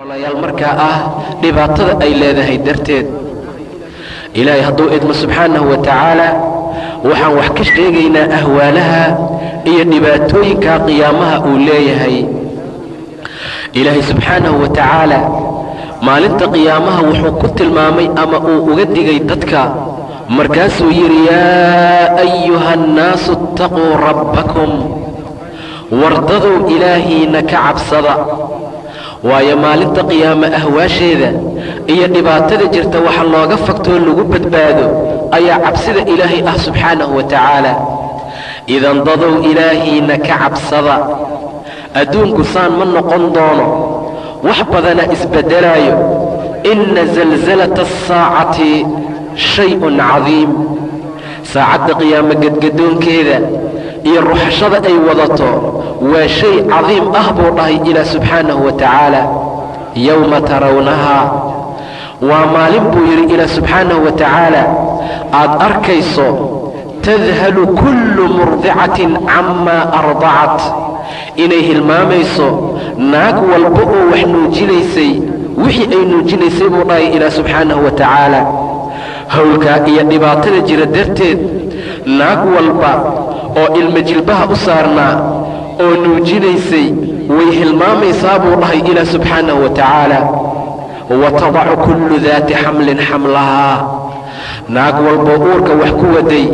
walaalayaal markaa ah dhibaatada ay leedahay darteed ilaahay hadduu idmo subxaanahu wa tacaala waxaan wax ka sheegaynaa ahwaalaha iyo dhibaatooyinka qiyaamaha uu leeyahay. ilaahay subxaanahu wa tacaala maalinta qiyaamaha wuxuu ku tilmaamay ama uu uga digay dadka, markaasuu yidhi yaa ayuha annaasu ittaquu rabbakum, wardadow ilaahiina ka cabsada. waayo maalinta qiyaame ahwaasheeda iyo dhibaatada jirta waxa looga fagtoo lagu badbaado ayaa cabsida ilaahay ah subxaanahu wa tacaala. idan dadow ilaahiina ka cabsada. adduunku saan ma noqon doono, wax badana isbeddelaayo. inna zalzalata asaacati shay-un cadiim. saacadda qiyaame gadgadoonkeeda iyo ruxashada ay wadato waa shay cadiim ah buu dhahay ilaah subxaanahu wa tacaala. yowma tarawnahaa, waa maalin buu yidhi ilaah subxaanahu wa tacaala aad arkayso tadhalu kullu murdicatin camaa ardacat, inay hilmaamayso naag walba oo wax nuujinaysay wixii ay nuujinaysay buu dhahay ilaah subxaanahu wa tacaala. howlkaa iyo dhibaatada jira darteed naag walba oo ilma jilbaha u saarnaa oo nuujinaysay way hilmaamaysaa buu dhahay ilaah subxaanahu wa tacaala. watadacu kullu daati xamlin xamlahaa, naag walboo uurka wax ku waday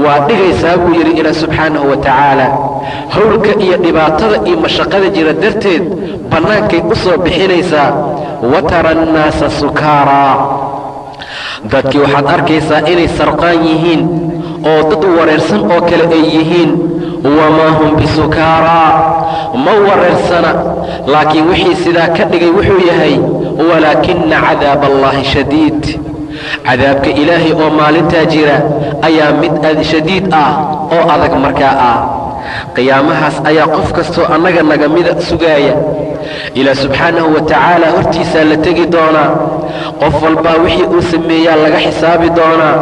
waa dhigaysaa buu yidhi ilaah subxaanahu wa tacaala. howlka iyo dhibaatada iyo mashaqada jira darteed bannaankay u soo bixinaysaa. watara annaasa sukaaraa, dadkii waxaad arkaysaa inay sarqaan yihiin oo dad wareersan oo kale ay yihiin. wamaa hum bisukaaraa, ma wareersana, laakiin wixii sidaa ka dhigay wuxuu yahay walaakina cadaab allaahi shadiid. cadaabka ilaahay oo maalintaa jira ayaa mid shadiid ah oo adag markaa ah. qiyaamahaas ayaa qof kastoo annaga naga mida sugaaya. ilaah subxaanahu wa tacaala hortiisaa la tegi doonaa. qof walbaa wixii uu sameeyaa laga xisaabi doonaa.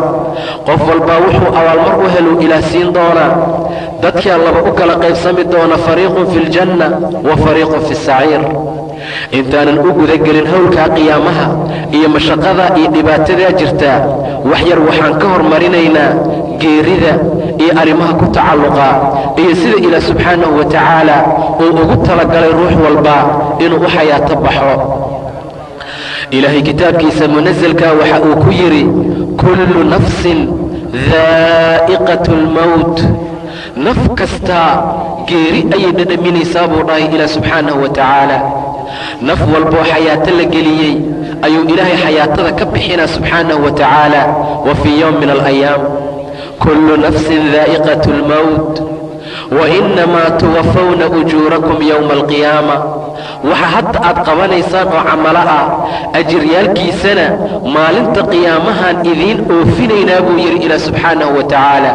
qof walbaa wuxuu abaalmar u helu ilaah siin doonaa. dadkaa laba u kala qaybsami doona, fariiqun fi ljanna wa fariiqun fi saciir. intaanan u gudagelin howlkaa qiyaamaha iyo mashaqada iyo dhibaatadaa jirtaa, wax yar waxaan ka hormarinaynaa geerida iyo arrimaha ku tacalluqa iyo sida ilaah subxaanahu wa tacaala uu ugu talagalay ruux walba inuu u xayaato baxo. ilaahay kitaabkiisa munasalka waxa uu ku yidhi kullu nafsin daa'iqatu lmowt, naf kastaa geeri ayay dhadhaminaysaa buu dhahay ilaah subxaanahu wa tacaala. naf walboo xayaato la geliyey ayuu ilaahay xayaatada ka bixinaa subxaanahu wa tacaala. wa fii yowm min alayaam kullu nafsin daa'iqatu lmowt wainamaa tuwafawna ujuurakum yowma alqiyaama. waxa hadda aad qabanaysaan oo camalo ah ajiryaalkiisana maalinta qiyaamahaan idiin oofinaynaa buu yidhi ilaah subxaanahu wa tacaala.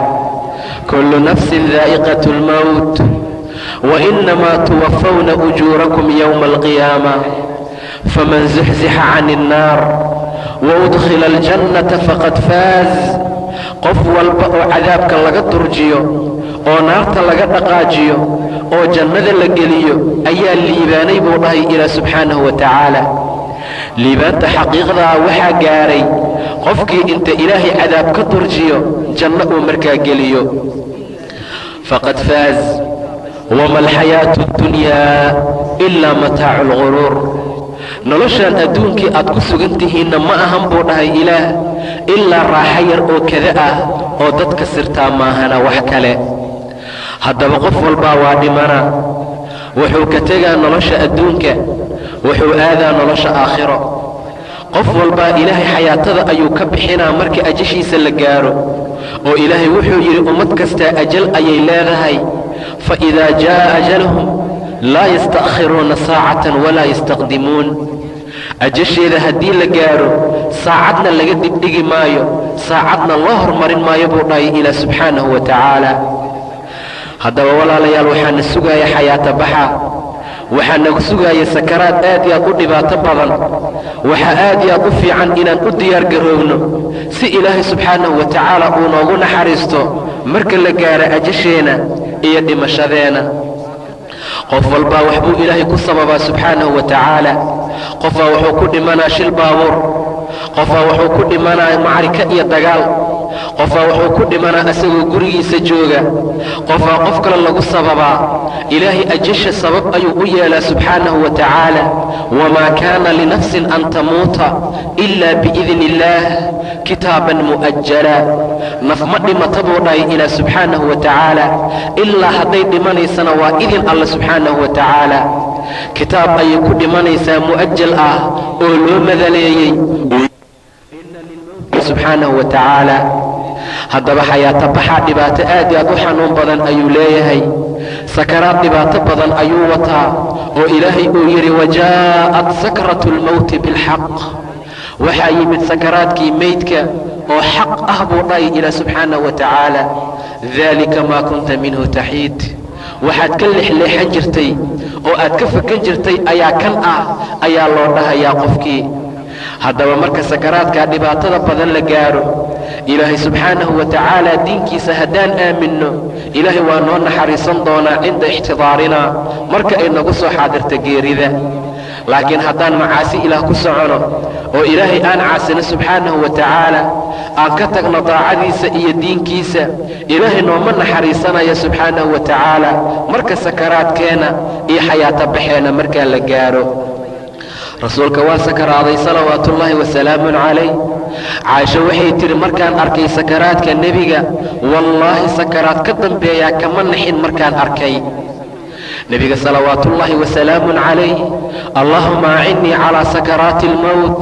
kullu nafsin daa'iqatu lmowt wainamaa tuwafawna ujuurakum yowma alqiyaama. faman zuxzixa can innaar waudkhila aljannata faqad faaz. qof walba oo cadaabka laga durjiyo oo naarta laga dhaqaajiyo oo jannada la geliyo ayaa liibaanay buu dhahay ilaah subxaanahu wa tacaala. liibaanta xaqiiqdaa waxaa gaaray qofkii inta ilaahay cadaab ka durjiyo janno uu markaa geliyo. faqad faaz wama alxayaatu addunyaa ilaa mataacu lguruur. noloshaan adduunkii aad ku sugan tihiinna ma ahan buu dhahay ilaah ilaa raaxo yar oo kada ah oo dadka sirtaa maahana wax kale. haddaba qof walbaa waa dhimana, wuxuu ka tegaa nolosha adduunka, wuxuu aadaa nolosha aakhiro. qof walbaa ilaahay xayaatada ayuu ka bixinaa marka ajashiisa la gaaro. oo ilaahay wuxuu yidhi ummad kastaa ajal ayay leedahay. fa idaa jaa'a ajalhum laa yasta'khiruuna saacatan walaa yastaqdimuun. ajasheeda haddii la gaaro saacadna laga dibdhigi maayo, saacadna loo hormarin maayo buu dhahay ilaah subxaanahu wa tacaala. haddaba walaalayaal waxaana sugaaya xayaato baxa, waxaana sugaaya sakaraad aad iyo aad u dhibaato badan. waxaa aad iyo aad u fiican inaan u diyaar garoobno si ilaahay subxaanahu wa tacaala uu noogu naxariisto marka la gaaro ajasheena iyo dhimashadeena. qof walbaa waxbuu ilaahay ku sababaa subxaanahu wa tacaala. qofaa wuxuu ku dhimanaa shil baabuur, qofaa wuxuu ku dhimanaa macrika iyo dagaal, qofaa wuxuu ku dhimanaa asagoo gurigiisa jooga, qofaa qof kale lagu sababaa. ilaahay ajasha sabab ayuu u yeelaa subxaanahu wa tacaala. wamaa kaana linafsin an tamuuta ilaa biidni illaah kitaaban mu'ajala. naf ma dhimata buu dhahay ilaah subxaanahu wa tacaala, ilaa hadday dhimanaysana waa idin alla subxaanahu wa tacaala. kitaab ayay ku dhimanaysaa mu'ajal ah oo loo madaleeyey subxaanahu wa tacaala. haddaba xayaatabaxaa dhibaato aad iyo aad u xanuun badan ayuu leeyahay, sakaraad dhibaato badan ayuu wataa, oo ilaahay uu yidhi wajaa'at sakratu lmowti bilxaq. waxaa yimid sakaraadkii meydka oo xaq ah buu dhahay ilaah subxaanahu wa tacaala. daalika maa kunta minhu taxiid. waxaad ka lexleexan jirtay oo aad ka fakan jirtay ayaa kan ah ayaa loo dhahayaa qofkii. haddaba marka sakaraadkaa dhibaatada badan la gaaro, ilaahay subxaanahu wa tacaala diinkiisa haddaan aaminno, ilaahay waa noo naxariisan doonaa cinda ixtidaarinaa, marka ay nagu soo xaadirta geerida. laakiin haddaan macaasi ilaah ku socono oo ilaahay aan caasino subxaanahu wa tacaala, aan ka tagno daacadiisa iyo diinkiisa, ilaahay nooma naxariisanaya subxaanahu wa tacaala marka sakaraadkeenna iyo xayaatabaxeenna markaa la gaaro. rasuulka waa sakaraaday salawaatullaahi wasalaamun calayh. caaisha waxay tidhi markaan arkay sakaraadka nebiga, wallaahi sakaraad ka dambeeyaa kama naxin markaan arkay. nebiga salawaatullaahi wasalaamun calayh, allaahuma acinnii calaa sakaraati almowt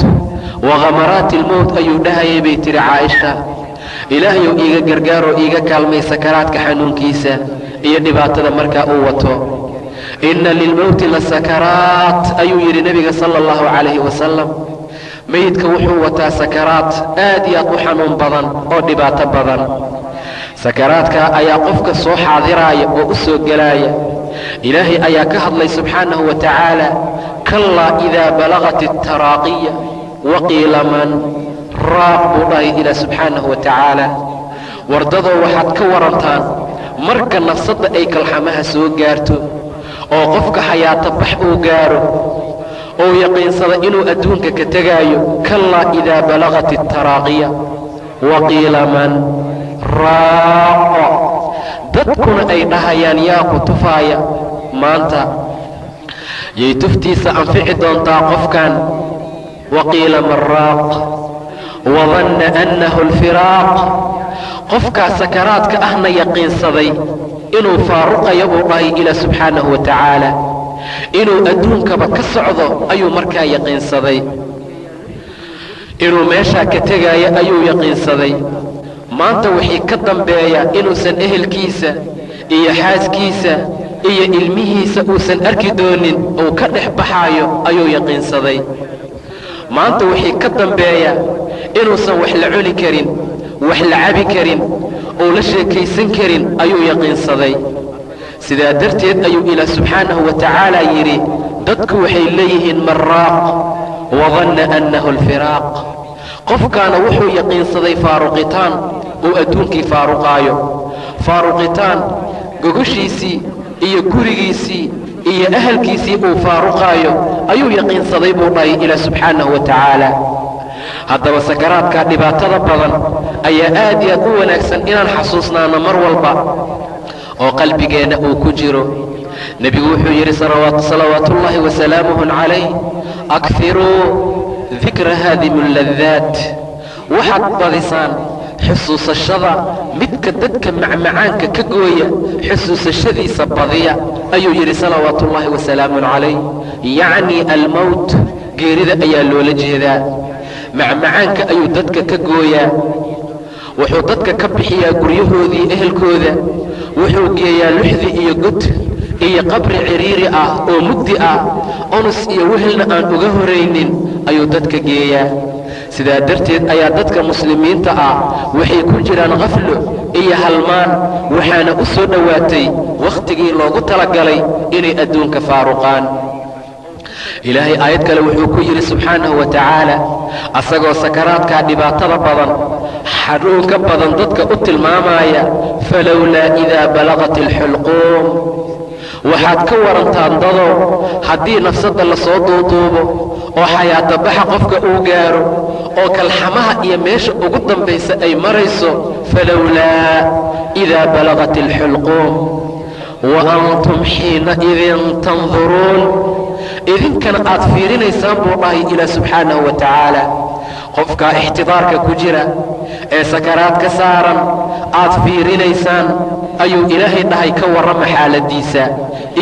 wa khamaraati almowt ayuu dhahayay bay tidhi caaisha. ilaahayow iiga gargaaroo iiga kaalmay sakaraadka xanuunkiisa iyo dhibaatada markaa uu wato. inna lilmowti la sakaraat ayuu yidhi nebiga sala allahu calayhi wasalam. meydka wuxuu wataa sakaraad aad iyo aad u xanuun badan oo dhibaato badan. sakaraadka ayaa qofka soo xaadiraaya oo u soo gelaaya. ilaahay ayaa ka hadlay subxaanahu wa tacaala, kallaa idaa balagat altaraaqiya waqiila man raaq buu dhahay ilaah subxaanahu wa tacaala. wardadoo waxaad ka warantaan marka nafsadda ay kalxamaha soo gaarto oo qofka xayaatabax uu gaaro oo yaqiinsada inuu adduunka ka tegaayo, kallaa idaa balagat altaraaqiya waqiila man raaq. dadkuna ay dhahayaan yaa ku tufaaya maanta, yay tuftiisa anfici doontaa qofkan. waqiila man raaq wadanna annahu alfiraaq. qofkaa sakaraadka ahna yaqiinsaday inuu faaruqaya buu dhahay ilaah subxaanahu wa tacaala, inuu adduunkaba ka socdo ayuu markaa yaqiinsaday, inuu meeshaa ka tegaayo ayuu yaqiinsaday. maanta wixii ka dambeeya inuusan ehelkiisa iyo xaaskiisa iyo ilmihiisa uusan arki doonin, uu ka dhex baxaayo ayuu yaqiinsaday. maanta wixii ka dambeeya inuusan wax la cuni karin, wax la cabi karin, uu la sheekaysan karin ayuu yaqiinsaday. sidaa darteed ayuu ilaah subxaanahu wa tacaala yidhi, dadku waxay leeyihiin man raaq wadanna annahu alfiraaq. qofkaana wuxuu yaqiinsaday faaruqitaan uu adduunkii faaruqaayo, faaruqitaan gogoshiisii iyo gurigiisii iyo ahalkiisii uu faaruqaayo ayuu yaqiinsaday buu dhahay ilaah subxaanahu wa tacaala. haddaba sakaraadkaa dhibaatada badan ayaa aad iyo aad u wanaagsan inaan xasuusnaano mar walba oo qalbigeenna uu ku jiro. nebigu wuxuu yidhi salawaatullaahi wasalaamuhu calayh, akfiruu dikra haadimu lladaat. waxaad badisaan xusuusashada midka dadka macmacaanka ka gooya, xusuusashadiisa badiya ayuu yidhi salawaatullaahi wasalaamun calayh. yacnii almowt, geerida ayaa loola jeedaa. macmacaanka ayuu dadka ka gooyaa, wuxuu dadka ka bixiyaa guryahoodii ehelkooda, wuxuu geeyaa luxdi iyo god iyo qabri ciriiri ah oo mugdi ah, onus iyo wehelna aan uga horaynin ayuu dadka geeyaa. sidaa darteed ayaa dadka muslimiinta ah waxay ku jiraan qaflo iyo halmaan, waxaana u soo dhowaatay wakhtigii loogu talagalay inay adduunka faaruqaan. ilaahay aayad kale wuxuu ku yidhi subxaanahu wa tacaala, asagoo sakaraadkaa dhibaatada badan xanuunka badan dadka u tilmaamaya, falowlaa idaa balagat alxulquum waxaad ka warantaan dadow haddii nafsadda la soo duuduubo oo xayaatabaxa qofka uu gaaro oo kalxamaha iyo meesha ugu dambaysa ay marayso falowlaa idaa balagat alxulquum wa antum xiinaidin tanduruun idinkana aad fiirinaysaan buu dhahay ilaah subxaanahu wa tacaala qofkaa ixtidaarka ku jira ee sakaraad ka saaran aad fiirinaysaan ayuu ilaahay dhahay ka warrama xaaladiisa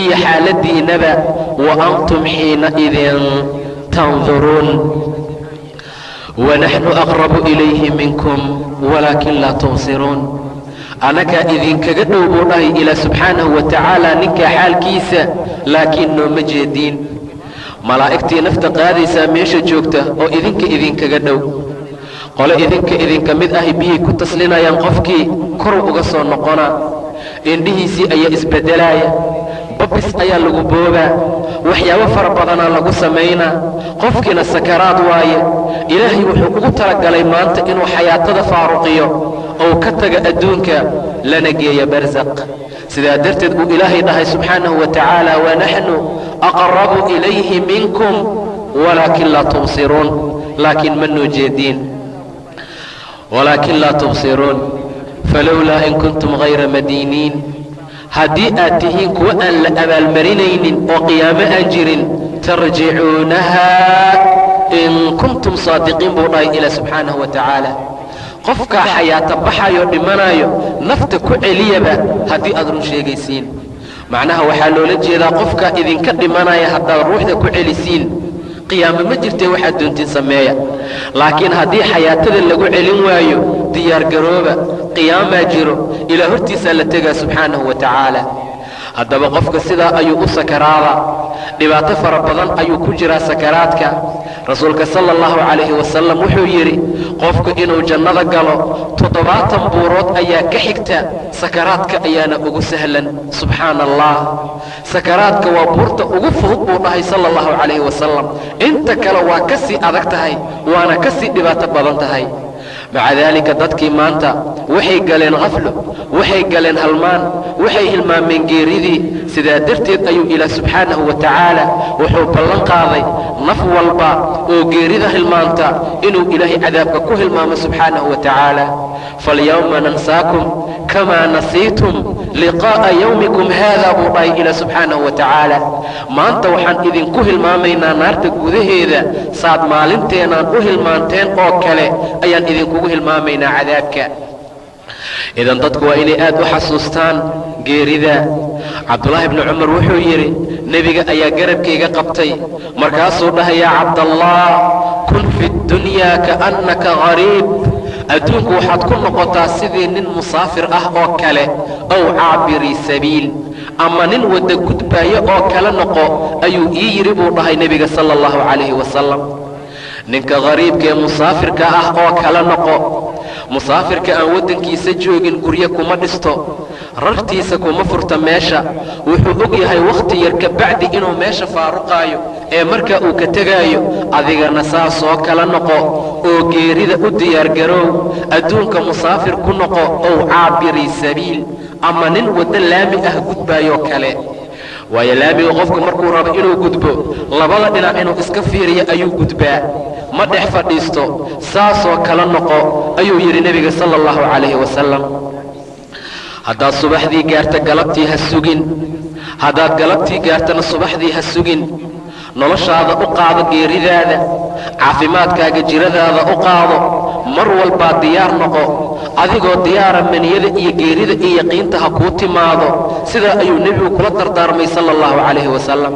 iyo xaaladiinaba wa antum xiinaidin tanduruun wanaxnu aqrabu ilayhi minkum walaakin laa tubsiruun annagaa idinkaga dhow buu dhahay ilaah subxaanahu wa tacaala ninkaa xaalkiisa laakiin nooma jeediin malaa'igtii nafta qaadaysaa meesha joogta oo idinkaga dhow qole idinka mid ahi biyay ku taslinayaan qofkii koru uga soo noqonaa indhihiisii ayaa isbeddelaaya babis ayaa lagu boobaa waxyaabo fara badanaa lagu samaynaa qofkiina sakaraad waaye ilaahay wuxuu ugu talagalay maanta inuu xayaatada faaruqiyo ou ka taga adduunka lana geeya barsaq sidaa darteed uu ilaahay dhahay subxaanahu wa tacaala wanaxnu aqrabu ilayhi minkum walaakin laa tubsiruun laakiin ma noo jeediin walaakin laa tubsiruun falowlaa in kuntum hayra madiiniin haddii aad tihiin kuwa aan la abaalmarinaynin oo qiyaamo aan jirin tarjicuunahaa in kuntum saadiqiin buu dhahay ilaah subxaanahu wa tacaala qofkaa xayaata baxayoo dhimanaayo nafta ku celiyaba haddii aad run sheegaysiin macnaha waxaa loola jeedaa qofkaa idinka dhimanaya haddaad ruuxda ku celisiin qiyaamo ma jirtee waxaad doontiin sameeya laakiin haddii xayaatada lagu celin waayo diyaargarooba qiyaamaa jiro ilaa hortiisaa la tegaa subxaanahu wa tacaala haddaba qofka sidaa ayuu u sakaraadaa dhibaato fara badan ayuu ku jiraa sakaraadka rasuulka sala allahu calayhi wasalam wuxuu yidhi qofku inuu jannada galo 70 buurood ayaa ka xigta sakaraadka ayaana ugu sahlan subxaana allah sakaraadka waa buurta ugu fudud buu dhahay sala allahu calayhi wasalam inta kale waa ka sii adag tahay waana ka sii dhibaato badan tahay maca daalika dadkii maanta waxay galeen khaflo waxay galeen halmaan waxay hilmaameen geeridii sidaa darteed ayuu ilaah subxaanahu wa tacaala wuxuu ballan qaaday naf walba oo geerida hilmaanta inuu ilaahay cadaabka ku hilmaamo subxaanahu wa tacaala falyawma nansaakum kamaa nasiitum liqaa'a yawmikum haadaa buu dhahay ilaah subxaanahu wa tacaala maanta waxaan idinku hilmaamaynaa naarta gudaheeda saad maalinteenaan u hilmaanteen oo kale ayaan idinkugu hilmaamaynaa cadaabka idan dadku waa inay aad u xasuustaan geerida cabdullaahi bni cumar wuxuu yidhi nebiga ayaa garabkayga qabtay markaasuu dhahay yaa cabdallah kun fi ddunyaa kaannaka gariib adduunku waxaad ku noqotaa sidii nin musaafir ah oo kale ow caabiri sabiil ama nin wadda gudbaaya oo kale noqo ayuu ii yidhi buu dhahay nebiga sala allahu calayhi wasalam ninka gariibka ee musaafirka ah oo kale noqo musaafirka aan waddankiisa joogin guryo kuma dhisto rartiisa kuma furta meesha wuxuu og yahay wakhti yar ka bacdi inuu meesha faaruqaayo ee markaa uu ka tegaayo adigana saasoo kala noqo oo geerida u diyaargaroow adduunka musaafir ku noqo ow caabiri sabiil ama nin waddo laami ah gudbaayoo kale waayo laamiga qofku markuu rabo inuu gudbo labada dhinac inuu iska fiiriyo ayuu gudbaa ma dhex fadhiisto saasoo kala noqo ayuu yidhi nebiga sala allahu calayhi wasalam haddaad subaxdii gaarta galabtii ha sugin haddaad galabtii gaartana subaxdii ha sugin noloshaada u qaado geeridaada caafimaadkaaga jiradaada u qaado mar walbaa diyaar noqo adigoo diyaara maniyada iyo geerida iyo yaqiinta ha kuu timaado sidaa ayuu nebigu kula dardaarmay sala allahu calayhi wasalam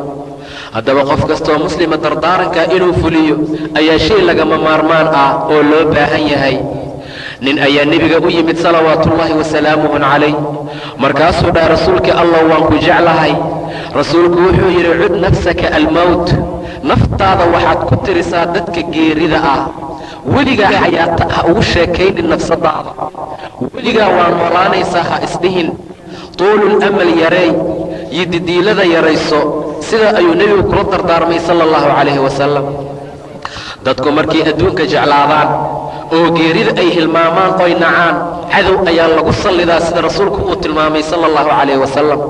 haddaba qof kastoo muslima dardaarankaa inuu fuliyo ayaa shay lagama maarmaan ah oo loo baahan yahay nin ayaa nebiga u yimid salawaatuullaahi wasalaamuhu calayh markaasuu dhahay rasuulkii allah waan ku jeclahay rasuulku wuxuu yidhi cud nafsaka almowt naftaada waxaad ku tirisaa dadka geerida ah weligaa xayaata ha ugu sheekaynin nafsadaada weligaa waa noolaanaysaa ha isdhihin tuulul amal yareey iyo didiilada yarayso sidaa ayuu nebigu kula dardaarmay sala allahu calayhi wasalam dadku markay adduunka jeclaadaan oo geerida ay hilmaamaan oy nacaan cadow ayaa lagu sallidaa sida rasuulku uu tilmaamay sala allahu calayh wasalam.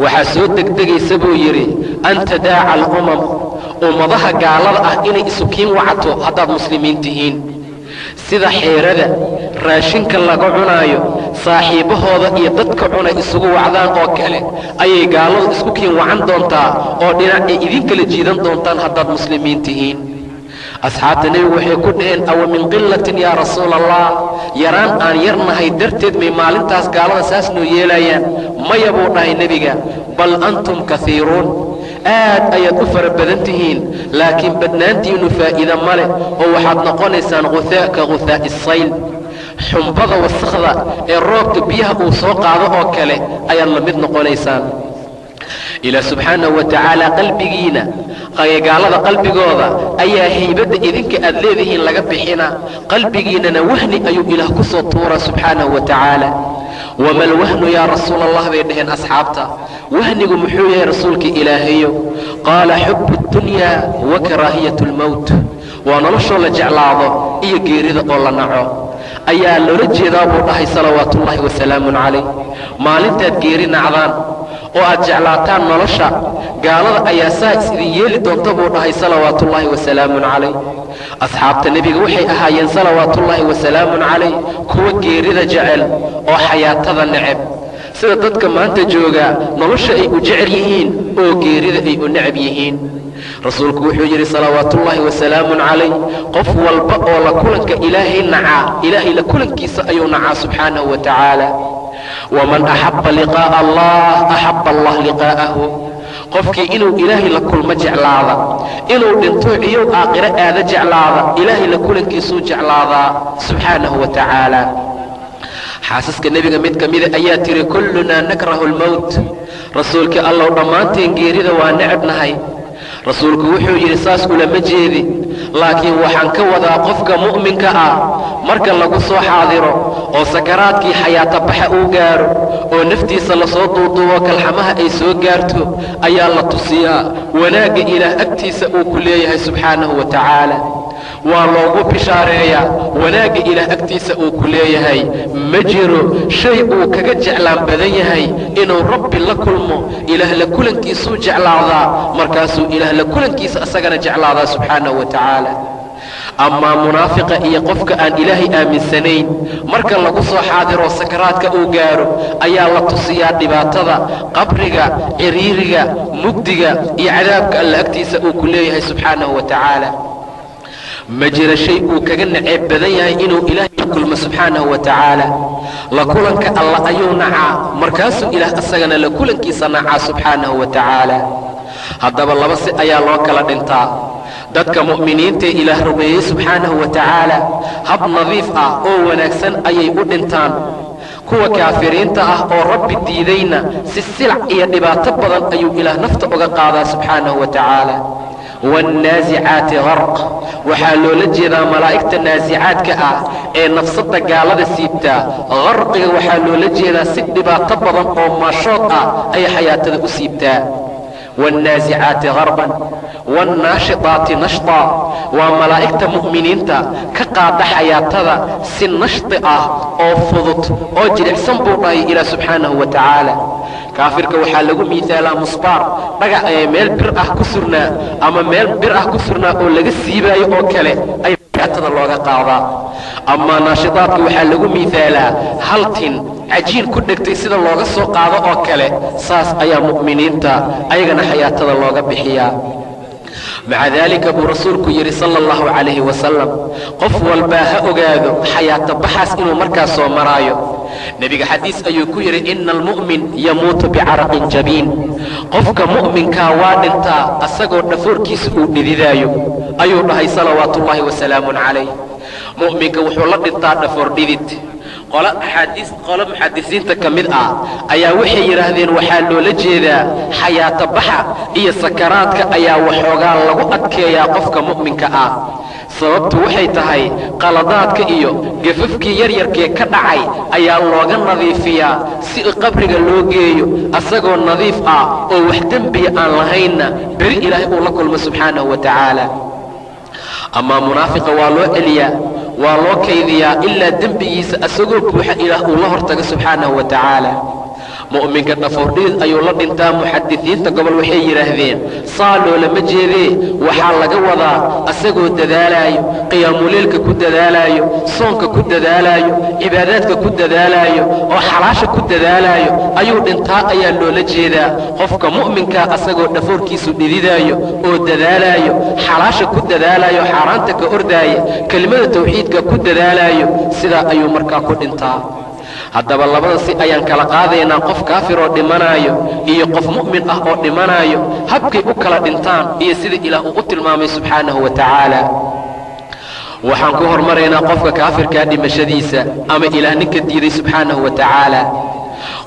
waxaa soo degdegaysa buu yidhi an tadaaca alumam ummadaha gaalada ah inay isukiin wacato haddaad muslimiin tihiin, sida xeerada raashinka laga cunaayo saaxiibbahooda iyo dadka cunay isugu wacdaan oo kale ayay gaaladu isku kiin wacan doontaa oo dhinac ay idin kala jiidan doontaan haddaad muslimiin tihiin. asxaabta nebigu waxay ku dhaheen awa min qillatin yaa rasuula allah, yaraan aan yarnahay darteed may maalintaas gaalada saas noo yeelayaan? maya buu dhahay nebiga, bal antum kaiiruun, aad ayaad u fara badan tihiin, laakiin badnaantiinnu faa'iida ma leh oo waxaad noqonaysaan guhaa ka guhaa'i sayl, xumbada wasakhda ee roobka biyaha uu soo qaado oo kale ayaad la mid noqonaysaan. ilaah subxaanahu wa tacaala qalbigiina gaalada qalbigooda ayaa haybadda idinka aad leedihiin laga bixina, qalbigiinana wahni ayuu ilaah ku soo tuuraa subxaanahu wa tacaala. wama alwahnu yaa rasuula allah bay dhaheen asxaabta, wahnigu muxuu yahay rasuulka ilaahayo? qaala xubu اdunyaa wa karaahiyat اlmowt, waa noloshoo la jeclaado iyo geerida oo la naco ayaa loola jeedaa buu dhahay salawaatu ullaahi wasalaamun calayh. maalintaad geeri nacdaan oo aad jeclaataan nolosha, gaalada ayaa saa is-idin yeeli doonta buu dhahay salawaatuullaahi wasalaamun calayh. asxaabta nebiga waxay ahaayeen salawaatuullaahi wasalaamun calayh kuwa geerida jecel oo xayaatada neceb, sida dadka maanta jooga nolosha ay u jecel yihiin oo geerida ay u necab yihiin. rasuulku wuxuu yidhi salawaatuullaahi wasalaamun calayh, qof walba oo la kulanka ilaahay nacaa, ilaahay la kulankiisa ayuu nacaa subxaanahu wa tacaala. waman axabba liqaa'a allah axabba allah liqaa'ahu, qofkii inuu ilaahay la kulmo jeclaada, inuu dhinto ciyow aakhiro aada jeclaada, ilaahay la kulankiisuu jeclaadaa subxaanahu wa tacaala. xaasaska nebiga mid ka mida ayaa tiri kullunaa nakrahu lmowt, rasuulkii allow dhammaanteen geerida waa necabnahay. rasuulku wuxuu yidhi saas ulama jeedi, laakiin waxaan ka wadaa qofka mu'minka ah marka lagu soo xaadiro oo sakaraadkii xayaata baxa uu gaaro oo naftiisa lasoo duuduubo kalxamaha ay soo gaarto ayaa la tusiyaa wanaagga ilaah agtiisa uu ku leeyahay subxaanahu wa tacaala. waa loogu bishaareeyaa wanaagga ilaah agtiisa uu ku leeyahay. ma jiro shay uu kaga jeclaan badan yahay inuu rabbi la kulmo, ilaah la kulankiisuu jeclaadaa, markaasuu ilaah la kulankiisa isagana jeclaadaa subxaanahu wa tacaala. amaa munaafiqa iyo qofka aan ilaahay aaminsanayn marka lagu soo xaadiro sakaraadka uu gaaro ayaa la tusiyaa dhibaatada qabriga, ciriiriga, mugdiga iyo cadaabka alla agtiisa uu ku leeyahay subxaanahu wa tacaala. ma jira shay uu kaga naceeb badan yahay inuu ilaahay la kulmo subxaanahu wa tacaala. la kulanka alla ayuu nacaa, markaasuu ilaah isagana la kulankiisa nacaa subxaanahu wa tacaala. haddaba laba si ayaa loo kala dhintaa. dadka mu'miniintae ilaah rumeeyey subxaanahu wa tacaala hab nadiif ah oo wanaagsan ayay u dhintaan. kuwa kaafiriinta ah oo rabbi diidayna si silac iyo dhibaato badan ayuu ilaah nafta uga qaadaa subxaanahu wa tacaala. waannaasicaati garq, waxaa loola jeedaa malaa'igta naasicaadka ah ee nafsadda gaalada siibtaa. qarqiga waxaa loola jeedaa si dhibaato badan oo maashood ah ayay xayaatada u siibtaa. waannaasicaati garban waannaashitaati nashtaa, waa malaa'igta mu'miniinta ka qaada xayaatada si nashti ah oo fudud oo jilicsan buu dhahay ilaah subxaanahu wa tacaala. kaafirka waxaa lagu miisaalaa musbaar dhagax ee meel bir ah ku surnaa ama meel bir ah ku surnaa oo laga siibaayo oo kale ay xayaatada looga qaadaa. amaa naashitaadka waxaa lagu miisaalaa hal tin cajiin ku dhegtay sida looga soo qaado oo kale, saas ayaa mu'miniinta ayagana xayaatada looga bixiyaa. maca daalika buu rasuulku yidhi sala allahu calayhi wasalam, qof walbaa ha ogaado xayaato baxaas inuu markaas soo maraayo. nebiga xadiis ayuu ku yidhi ina almu'min yamuutu bicaraqin jabiin, qofka mu'minkaa waa dhintaa asagoo dhafoorkiisa uu dhididaayo ayuu dhahay salawaatuullaahi wasalaamun calayh. mu'minka wuxuu la dhintaa dhafoor dhidid. qolo muxadisiinta ka mid ah ayaa waxay yidhaahdeen waxaa loola jeedaa xayaato baxa iyo sakaraadka ayaa waxoogaa lagu adkeeyaa qofka mu'minka ah. sababtu waxay tahay qaladaadka iyo gafafkii yaryarkee ka dhacay ayaa looga nadiifiyaa si qabriga loo geeyo asagoo nadiif ah oo wax dembiya aan lahaynna beri ilaahay uu la kulmo subxaanahu wa tacaala. amaa munaafiqa waa loo celiyaa waa loo kaydiyaa ilaa dembigiisa asagoo buuxa ilaah uu la hortaga subxaanahu wa tacaala. mu'minka dhafoordhiid ayuu la dhintaa. muxadisiinta gobol waxay yidhaahdeen saa loolama jeedee waxaa laga wadaa asagoo dadaalaayo, qiyaamuleelka ku dadaalaayo, soonka ku dadaalaayo, cibaadaadka ku dadaalaayo, oo xalaasha ku dadaalaayo ayuu dhintaa ayaa loola jeedaa. qofka mu'minkaa asagoo dhafoorkiisu dhididaayo oo dadaalaayo, xalaasha ku dadaalaayo, xaaraanta ka ordaaya, kelimada tawxiidka ku dadaalaayo, sidaa ayuu markaa ku dhintaa. haddaba labada si ayaan kala qaadaynaa, qof kaafir oo dhimanaayo iyo qof mu'min ah oo dhimanaayo, habkay u kala dhintaan iyo sida ilaah uu u tilmaamay subxaanahu wa tacaala. waxaan ku hormaraynaa qofka kaafirkaa dhimashadiisa, ama ilaah ninka diiday subxaanahu wa tacaala.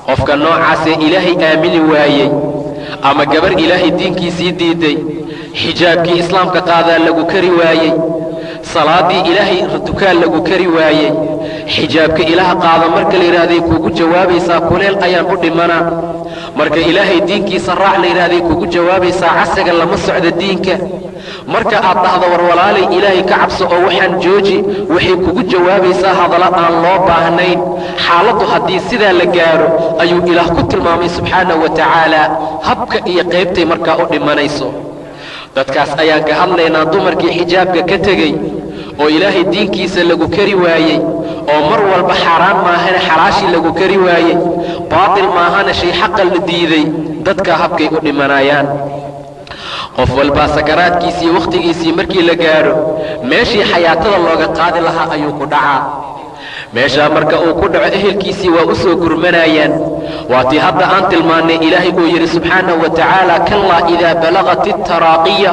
qofka noocaasee ilaahay aamini waayey, ama gabar ilaahay diinkiisii diiday, xijaabkii islaamka qaadaa lagu kari waayey, salaadii ilaahay dukaan lagu kari waayey, xijaabka ilaah qaada marka la yidhaahday kuugu jawaabaysaa kuleel ayaan u dhimanaa, marka ilaahay diinkiisa raac la yidhaahday kuugu jawaabaysaa casaga lama socda diinka, marka aad dhahdo war walaalay ilaahay ka cabso oo waxaan jooji, waxay kugu jawaabaysaa hadalla aan loo baahnayn. xaaladdu haddii sidaa la gaaro ayuu ilaah ku tilmaamay subxaanahu wa tacaala habka iyo qaybtay markaa u dhimanayso. dadkaas ayaan ka hadlaynaa dumarkii xijaabka ka tegey oo ilaahay diinkiisa lagu kari waayey, oo mar walba xaaraan maahane xalaashii lagu kari waayey, baatil maahane shay xaqa la diiday. dadkaa habkay u dhimanayaan. qof walbaa sakaraadkiisii wakhtigiisii markii la gaadho meeshii xayaatada looga qaadi lahaa ayuu ku dhacaa. meeshaa marka uu ku dhaco ehelkiisii waa u soo gurmanayaan. waa tii hadda aan tilmaannay ilaahay uu yidhi subxaanahu wa tacaala kallaa idaa balaqat itaraaqiya,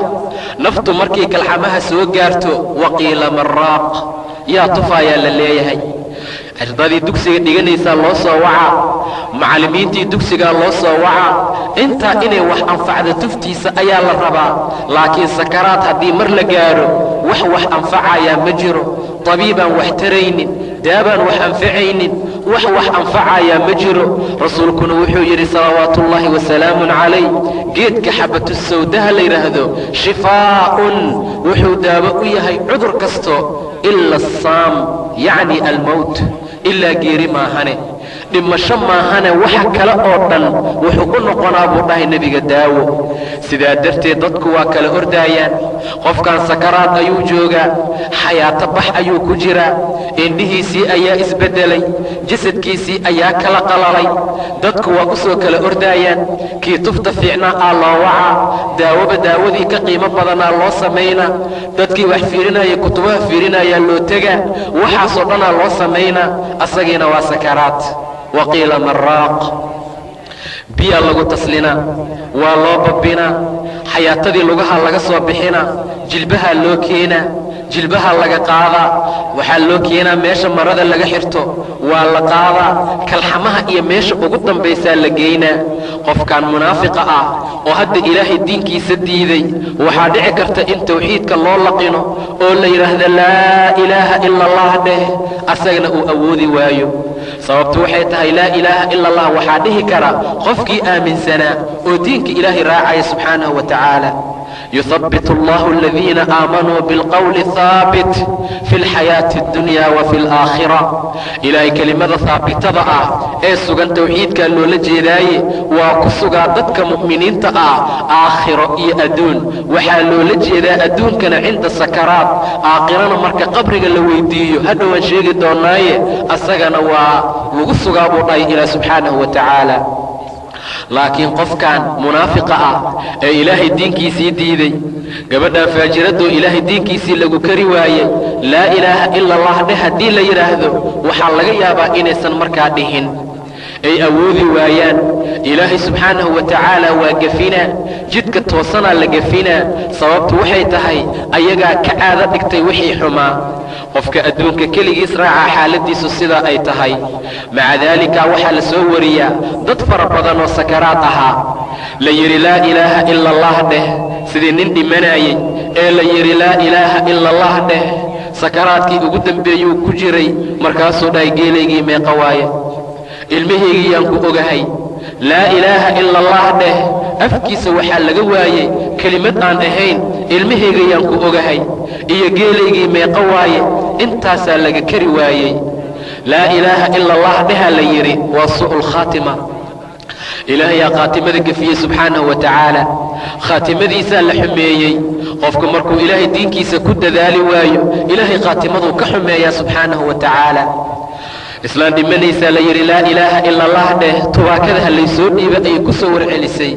naftu markay kalxamaha soo gaarto waqiila maraaq, yaa tufaayaa la leeyahay. ardadii dugsiga dhiganaysaa loo soo wacaa, macallimiintii dugsigaa loo soo wacaa. intaa inay wax anfacda tuftiisa ayaa la rabaa, laakiin sakaraad haddii mar la gaadho wax anfacayaa ma jiro. tabiibaan wax taraynin, daabaan wax anfacaynin, wax anfacayaa ma jiro. rasuulkuna wuxuu yidhi salawaatuullaahi wasalaamun calayh, geedka xabatu sawdaha la yidhaahdo shifaa'un, wuxuu daawo u yahay cudur kasto ila asaam, yacni almowt, ilaa geeri maahane, dhimasho maahane, waxa kale oo dhan wuxuu u noqonaa buu dhahay nebiga daawo. sidaa darteed dadku waa kala ordaayaan. qofkan sakaraad ayuu joogaa, xayaato bax ayuu ku jiraa, indhihiisii ayaa isbeddelay, jasadkiisii ayaa kala qalalay. dadku waa u soo kala ordaayaan. kii tufta fiicnaa aa loo wacaa, daawoba daawadii ka qiimo badanaa loo samaynaa, dadkii wax fiirinaya kutubaha fiirinayaa loo tegaa, waxaasoo dhanaa loo samaynaa. asagiina waa sakaraad. waqiila maraaq, biyaa lagu taslinaa, waa loo babbinaa, xayaatadii lugaha laga soo bixinaa, jilbaha loo keenaa, jilbaha laga qaadaa, waxaa loo keenaa meesha marada laga xirto, waa la qaadaa, kalxamaha iyo meesha ugu dambaysaa la geynaa. qofkan munaafiqa ah oo hadda ilaahay diinkiisa diiday, waxaa dhici karta in tawxiidka loo laqino oo la yidhaahda laa ilaaha ila allah dheh, asagana uu awoodi waayo. sababtu waxay tahay laa ilaaha ila allah waxaa dhihi kara qofkii aaminsanaa oo diinka ilaahay raacaya subxaanahu wa tacaala. يثبت الله الذين آمنوا بالقول الثابت في الحياة الدنيا وفي الآخرة. إلهي كلمة ثابتة سوغان توحيد كان لولا جيداي وكسوغا ددك مؤمنين آخرة أدون وحال لولا جيدا أدون كان عند السكرات آخرنا مركا قبرك اللويديو هدو وانشيق دوناي أساقنا وغسوغا بوطاي إلى سبحانه وتعالى. laakiin qofkan munaafiqa ah ee ilaahay diinkiisii diiday, gabadhan faajiradu ilaahay diinkiisii lagu kari waayey, laa ilaaha ila allah dheh haddii la yidhaahdo waxaa laga yaabaa inaysan markaa dhihin, ay awoodi waayaan. ilaahay subxaanahu wa tacaala waa gefinaa, jidka toosanaa la gefinaa. sababtu waxay tahay ayagaa ka caado dhigtay wixii xumaa. qofka adduunka keligiis raacaa xaaladiisu sidaa ay tahay. maca daalika waxaa la soo wariyaa dad fara badan oo sakaraad ahaa, la yidhi laa ilaaha ila allah dheh, sidii nin dhimanayey ee la yidhi laa ilaaha ila allah dheh. sakaraadkii ugu dambeeyuu ku jiray, markaasuu dhahay geelaygii meeqa waaye, ilmahaygii yaan ku ogahay, laa ilaaha ila allah dheh afkiisa waxaa laga waayey kelimad aan ahayn ilmahaygayaan ku ogahay iyo geelaygii meeqa waaye intaasaa laga kari waayey laa ilaaha ila allah dhehaa la yidhi waa su'ul khaatima ilaahayaa khaatimada gefiyey subxaanahu wa tacaala khaatimadiisaa la xumeeyey qofku markuu ilaahay diinkiisa ku dadaali waayo ilaahay khaatimaduu ka xumeeyaa subxaanahu wa tacaala islaan dhimanaysaa la yidhi laa ilaaha ila allah dheh tubaakada ha laysoo dhiiba ayay ku soo warcelisay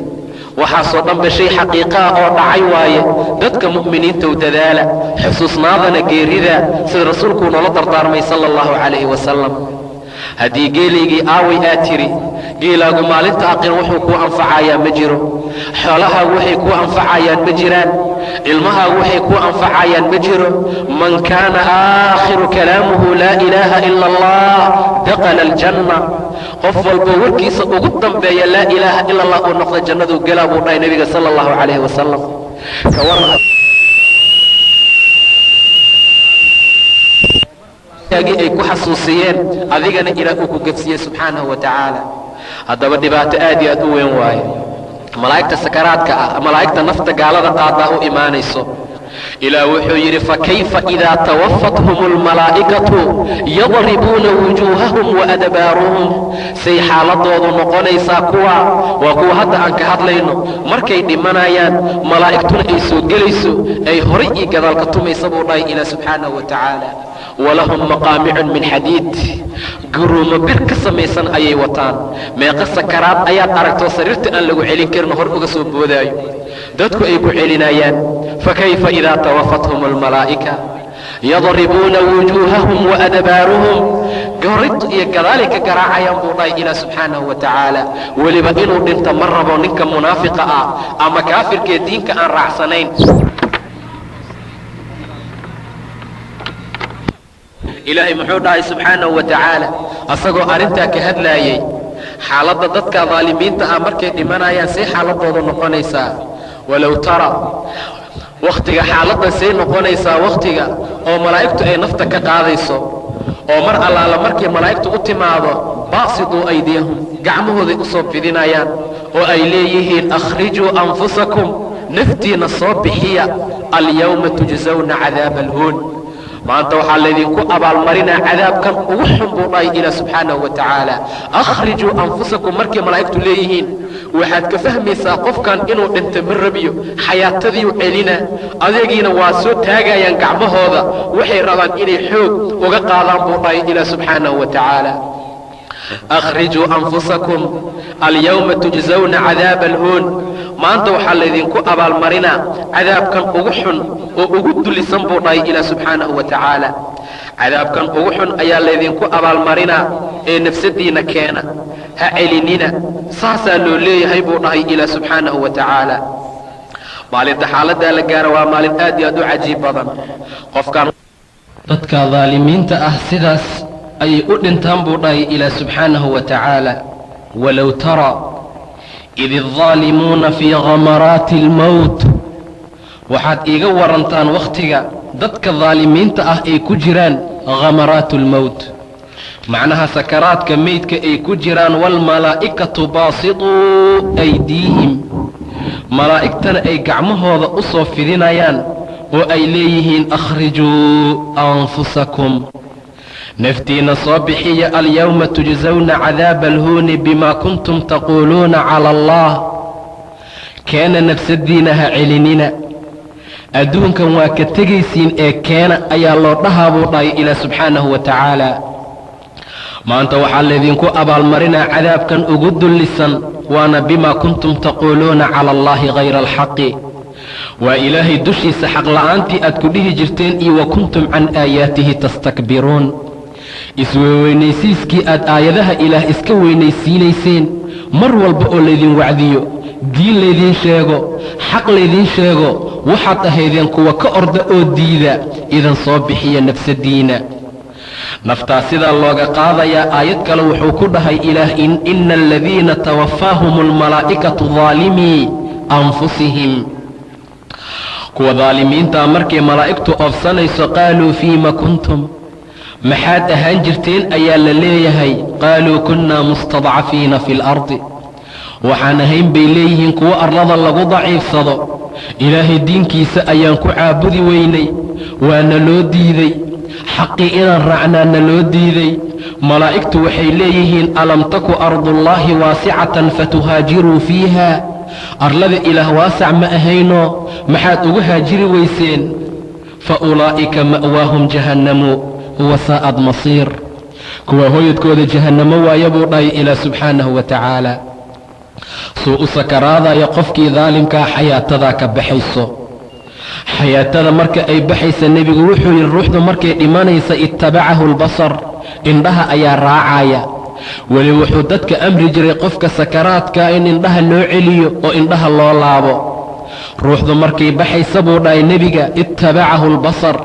waxaasoo dhanba shay xaqiiqaa oo dhacay waaye dadka mu'miniintow dadaala xusuusnaadana geerida sida rasuulkuu noola dardaarmay sala allahu calayhi wasalam haddii geelaygii aaway aad tiri geelaagu maalinta aqir wuxuu kuu anfacayaa ma jiro xoolahaagu waxay kuu anfacayaan ma jiraan ilmahaagu waxay kuu anfacayaan ma jiro man kaana aakhiru kalaamuhu laa ilaaha ila allah dakhala aljanna qof walbo warkiisa ugu dambeeya laa ilaaha ila allah uu noqda jannaduu gelaa buu dhahay nebiga sala allahu calayhi wasalam ay ku xasuusiyeen adigana ilaah uu ku gefsiyey subxaanahu wa tacaala haddaba dhibaato aad iyo aad u weyn waaye malaa'igta sakaraadka ah malaa'igta nafta gaalada qaadaa u imaanayso ilaah wuxuu yidhi fakayfa idaa tawafathum almalaa'ikatu yadribuuna wujuuhahum waadbaaruhum say xaaladoodu noqonaysaa waa kuwa hadda aan ka hadlayno markay dhimanayaan malaa'igtuna ay soo gelayso ay horay iyo gadaal ka tumaysa buu dhahay ilaah subxaanahu wa tacaala walahum maqaamicun min xadiid guruumo bir ka samaysan ayay wataan meeqa sakaraad ayaad aragtoo sariirta aan lagu celin karin hor uga soo boodaayo dadku ay ku celinayaan fakayfa idaa tawafathum almalaa'ika yadribuuna wujuuhahum waadbaaruhum gorid iyo gadaalay ka garaacayaan buu dhahay ilaah subxaanahu wa tacaala weliba inuu dhinto ma rabo ninka munaafiqa ah ama kaafirkee diinka aan raacsanayn ilaahay muxuu dhahay subxaanahu wa tacaala asagoo arrintaa ka hadlaayey xaaladda dadka daalimiinta ah markay dhimanayaan say xaaladoodu noqonaysaa walow tara wakhtiga xaaladdan say noqonaysaa wakhtiga oo malaa'igtu ay nafta ka qaadayso oo mar allaala markay malaa'igtu u timaado baasiduu aydiyahum gacmahooday u soo fidinayaan oo ay leeyihiin akhrijuu anfusakum naftiina soo bixiya alyawma tujsawna cadaaba alhuun maanta waxaa laydinku abaalmarinaa cadaabkan ugu xun buu dhahay ilaah subxaanahu wa tacaala akhrijuu anfusakum markay malaa'igtu leeyihiin waxaad ka fahmaysaa qofkan inuu dhinta ma rabiyo xayaatadiiu celina adeegiina waa soo taagayaan gacmahooda waxay rabaan inay xoog uga qaadaan buu dhahay ilaah subxaanahu wa tacaala akhrijuu anfusakum alyawma tujsawna cadaaba alhuun maanta waxaa laydinku abaalmarinaa cadaabkan ugu xun oo ugu dulisan buu dhahay ilaah subxaanahu wa tacaala cadaabkan ugu xun ayaa laydinku abaalmarinaa ee nafsadiina keena ha celinina saasaa loo leeyahay buu dhahay ilaah subxaanahu wa tacaala maalinta xaaladaa la gaara waa maalin aad iyo aad u cajiib badan qofkan dadka daalimiinta ah sidaas ayay u dhintaan buu dhahay ilaah subxaanahu wa tacaala walow tara id الظaalimuuna fii gamaraati اlmowt waxaad iiga warantaan wakhtiga dadka daalimiinta ah ay ku jiraan gamaraatu اlmowt macnaha sakaraadka meydka ay ku jiraan waalmalaa'ikatu baasituu aydiihim malaa'igtana ay gacmahooda u soo fidinayaan oo ay leeyihiin akhrijuu anfusakum naftiina soo bixiya alyawma tujsawna cadaaba alhuuni bimaa kuntum taquuluuna cala allah keena nafsadiina ha celinina adduunkan waa ka tegaysiin ee keena ayaa loo dhahaa buu dhahay ilaah subxaanahu wa tacaala maanta waxaa laydinku abaalmarinaa cadaabkan ugu dullisan waana bimaa kuntum taquuluuna cala allahi hayra alxaqi waa ilaahay dushiisa xaqla'aantii aad ku dhihi jirteen iyo wa kuntum can aayaatihi tastakbiruun isweynaysiiskii aad aayadaha ilaah iska weynaysiinayseen mar walba oo laydin wacdiyo diin laydiin sheego xaq laydiin sheego waxaad ahaydeen kuwa ka orda oo diida idan soo bixiya nafsadiina naftaa sidaa looga qaadayaa aayad kale wuxuu ku dhahay ilaah ina aladiina tawaffaahum almalaa'ikatu daalimii anfusihim kuwa daalimiintaa markay malaa'igtu oofsanayso qaaluu fiima kuntum maxaad ahaan jirteen ayaa la leeyahay qaaluu kunnaa mustadcafiina fi اlardi waxaan ahayn bay leeyihiin kuwo arlada lagu daciifsado. ilaahay diinkiisa ayaan ku caabudi weynay, waana loo diiday. xaqii inaan raacnaana loo diiday. malaa'igtu waxay leeyihiin alam taku ardullaahi waasicatan fatuhaajiruu fiiha, arlada ilaah waasac ma ahayno maxaad ugu haajiri weyseen? fa ulaa'ika ma'waahum jahannamu wasaa'ad masiir, kuwa hooyadkooda jahannamo waaya buu dhahay ilaah subxaanahu wa tacaala. suu u sakaraadaya qofkii daalimkaa xayaatadaa ka baxayso. xayaatada marka ay baxaysa nebigu wuxuu yidhi ruuxdu markay dhimanaysa ittabacahu albasar, indhaha ayaa raacaya. weli wuxuu dadka amri jiray qofka sakaraadkaa in indhaha loo celiyo oo indhaha loo laabo. ruuxdu markay baxaysa buu dhahay nebiga ittabacahu albasar,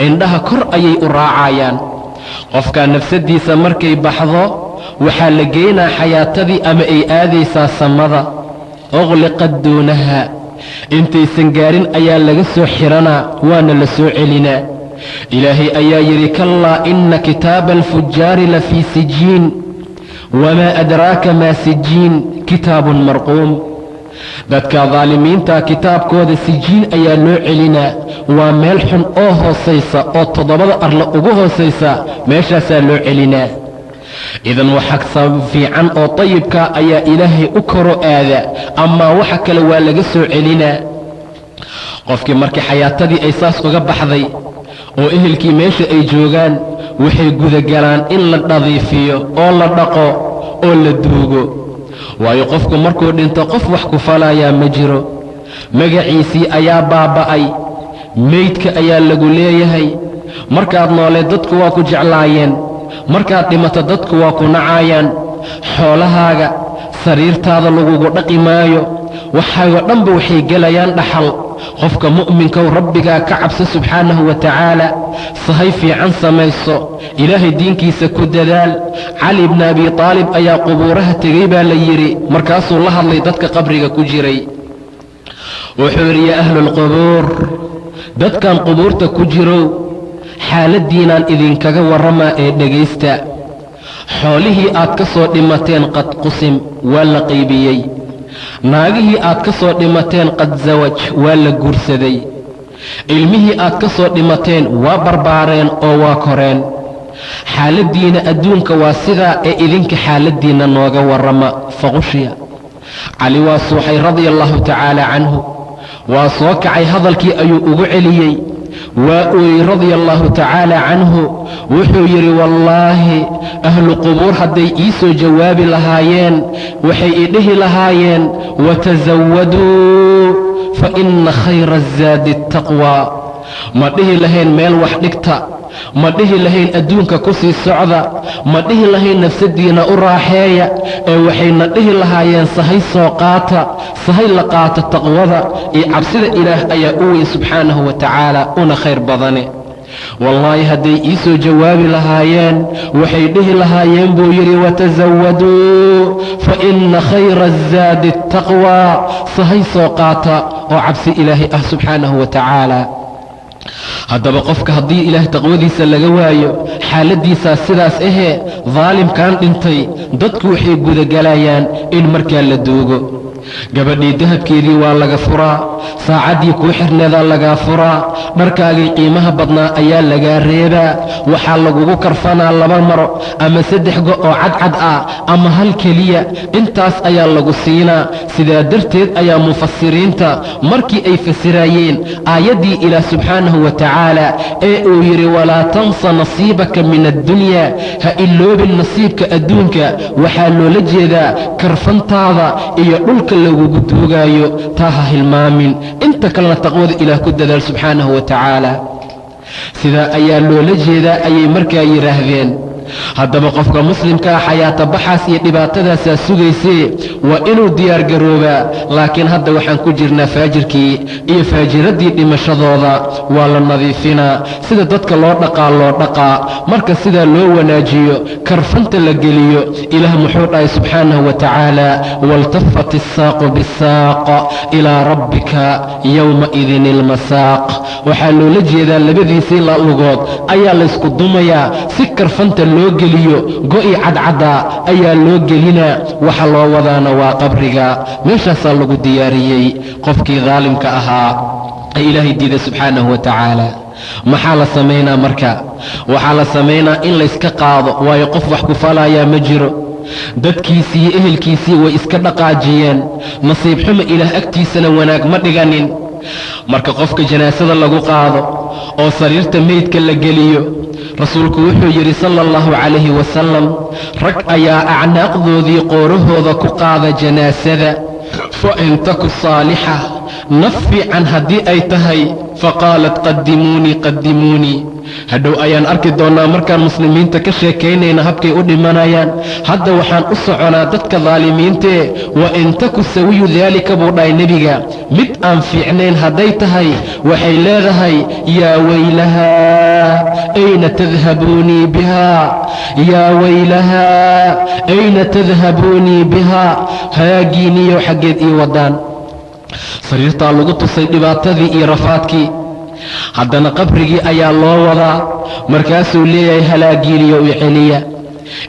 indhaha kor ayay u raacayaan. qofkaa nafsadiisa markay baxdo waxaa la geynaa xayaatadii ama ay aadaysaa samada. uqliqad duunaha, intaysan gaarin ayaa laga soo xiranaa waana la soo celinaa. ilaahay ayaa yidhi kallaa inna kitaaba alfujaari la fii sijiin wamaa adraaka maa sijiin kitaabun marquum. dadka daalimiinta kitaabkooda sijiin ayaa loo celinaa, waa meel xun oo hoosaysa oo 7 arla ugu hoosaysa, meeshaasaa loo celinaa. idan waxa sabab fiican oo tayibka ayaa ilaahay u koro aada, amaa waxa kale waa laga soo celinaa. qofkii markii xayaatadii ay saas uga baxday oo ehelkii meesha ay joogaan, waxay gudagalaan in la nadiifiyo oo la dhaqo oo la duugo. waayo qofku markuu dhinto qof wax ku falayaa ma jiro. magaciisii ayaa baaba'ay, meydka ayaa lagu leeyahay. markaad nooleed dadku waa ku jeclaayeen, markaad dhimato dadku waa ku nacayaan. xoolahaaga, sariirtaada lagugu dhaqi maayo, waxaagoo dhanba waxay gelayaan dhaxal. qofka mu'minkow rabbigaa ka cabso subxaanahu wa tacaala, sahay fiican samayso, ilaahay diinkiisa ku dadaal. cali bni abi taalib ayaa qubuuraha tegey baa la yidhi, markaasuu la hadlay dadka qabriga ku jiray. wuxuu yidhi yaa ahlulqubuur, dadkan qubuurta ku jirow, xaaladdiinaan idinkaga warramaa ee dhegaysta. xoolihii aad ka soo dhimateen qad qusim, waa la qaybiyey. naagihii aad ka soo dhimateen qad zawaj, waa la guursaday. ilmihii aad ka soo dhimateen waa barbaareen oo waa koreen. xaaladdiina adduunka waa sidaa ee idinka xaaladdiinna nooga warrama. faqushiya, cali waa suuxay radia allahu tacaala canhu, waa soo kacay, hadalkii ayuu ugu celiyey. waa ooyey radia allahu tacaala canhu. wuxuu yidhi wallaahi ahlu qubuur hadday ii soo jawaabi lahaayeen waxay i dhihi lahaayeen watasawaduu fa inna khayra azaadi attaqwa. ma dhihi lahayn meel wax dhigta, ma dhihi lahayn adduunka ku sii socda, ma dhihi lahayn nafsadiina u raaxeeya, ee waxayna dhihi lahaayeen sahay soo qaata. sahay la qaata taqwada iyo cabsida ilaah ayaa u weyn subxaanahu wa tacaala, una khayr badane. wallaahi hadday ii soo jawaabi lahaayeen waxay dhihi lahaayeen buu yidhi watasawaduu fa inna khayra azaadi attaqwa. sahay soo qaata oo cabsi ilaahay ah subxaanahu wa tacaala. haddaba qofka haddii ilaah taqwadiisa laga waayo, xaaladdiisaa sidaas ahee daalimkan dhintay, dadku waxay gudagalayaan in markaa la duugo. gabadhii dahabkeedii waa laga furaa, saacaddii kuu xirneedaa lagaa furaa, dharkaagii qiimaha badnaa ayaa lagaa reebaa. waxaa lagugu karfanaa 2 maro ama 3 go oo cadcad ah ama hal keliya, intaas ayaa lagu siinaa. sidaa darteed ayaa mufasiriinta markii ay fasiraayeen aayaddii ilaah subxaanahu wa tacaala ee uu yidhi walaa tansa nasiibaka min addunya, ha iloobin nasiibka adduunka, waxaa loola jeedaa karfantaada iyo dhulka lagugu duugaayo, taa ha hilmaamin. inta kalena taqwada ilaah ku dadaal subxaanahu wa tacaala. sidaa ayaa loola jeedaa ayay markaa yidhaahdeen. haddaba qofka muslimkaa xayaata baxaas iyo dhibaatadaasaa sugaysee waa inuu diyaargaroobaa. laakiin hadda waxaan ku jirnaa faajirkii iyo faajiraddii dhimashadooda waa la nadiifinaa. sida dadka loo dhaqaa marka sidaa loo wanaajiyo, karfanta la geliyo. ilaah muxuu dhahay subxaanahu wa tacaala waltafat issaaqu bisaaq ilaa rabbika yowmaidin ilmasaaq. waxaa loola jeedaa labadiisii lugood ayaa laysku dumayaa si karfanta loo loo geliyo go'i cadcaddaa ayaa loo gelinaa. waxa loo wadaana waa qabriga. meeshaasaa lagu diyaariyey qofkii daalimka ahaa ee ilaahay diida subxaanahu wa tacaala. maxaa la samaynaa marka? waxaa la samaynaa in layska qaado, waayo qof wax ku falayaa ma jiro. dadkiisii iyo ehelkiisii way iska dhaqaajiyeen. nasiib xumo ilaah agtiisana wanaag ma dhiganin. marka qofka janaasada lagu qaado oo sariirta meydka la geliyo, rasuulku wuxuu yidhi sala allahu calayhi wasalam, rag ayaa acnaaqdoodii qoorahooda ku qaada janaasada. fa in taku saalixa, naf fiican haddii ay tahay, faqaalat qadimuunii qadimuunii. hadhow ayaan arki doonnaa markaan muslimiinta ka sheekaynayna habkay u dhimanayaan. hadda waxaan u soconaa dadka daalimiintee, wa in taku sawiyu daalika buu dhahay nebiga. mid aan fiicnayn hadday tahay, waxay leedahay yaa waylahaa ayna tadhabuunii bihaa, yaa waylahaa ayna tadhabuunii bihaa. haagiiniyo xaggeed ii wadaan. sariirtaa lagu tusay dhibaatadii iyo rafaadkii. haddana qabrigii ayaa loo wadaa. markaasuu leeyahay halaagiiniyo u celiya.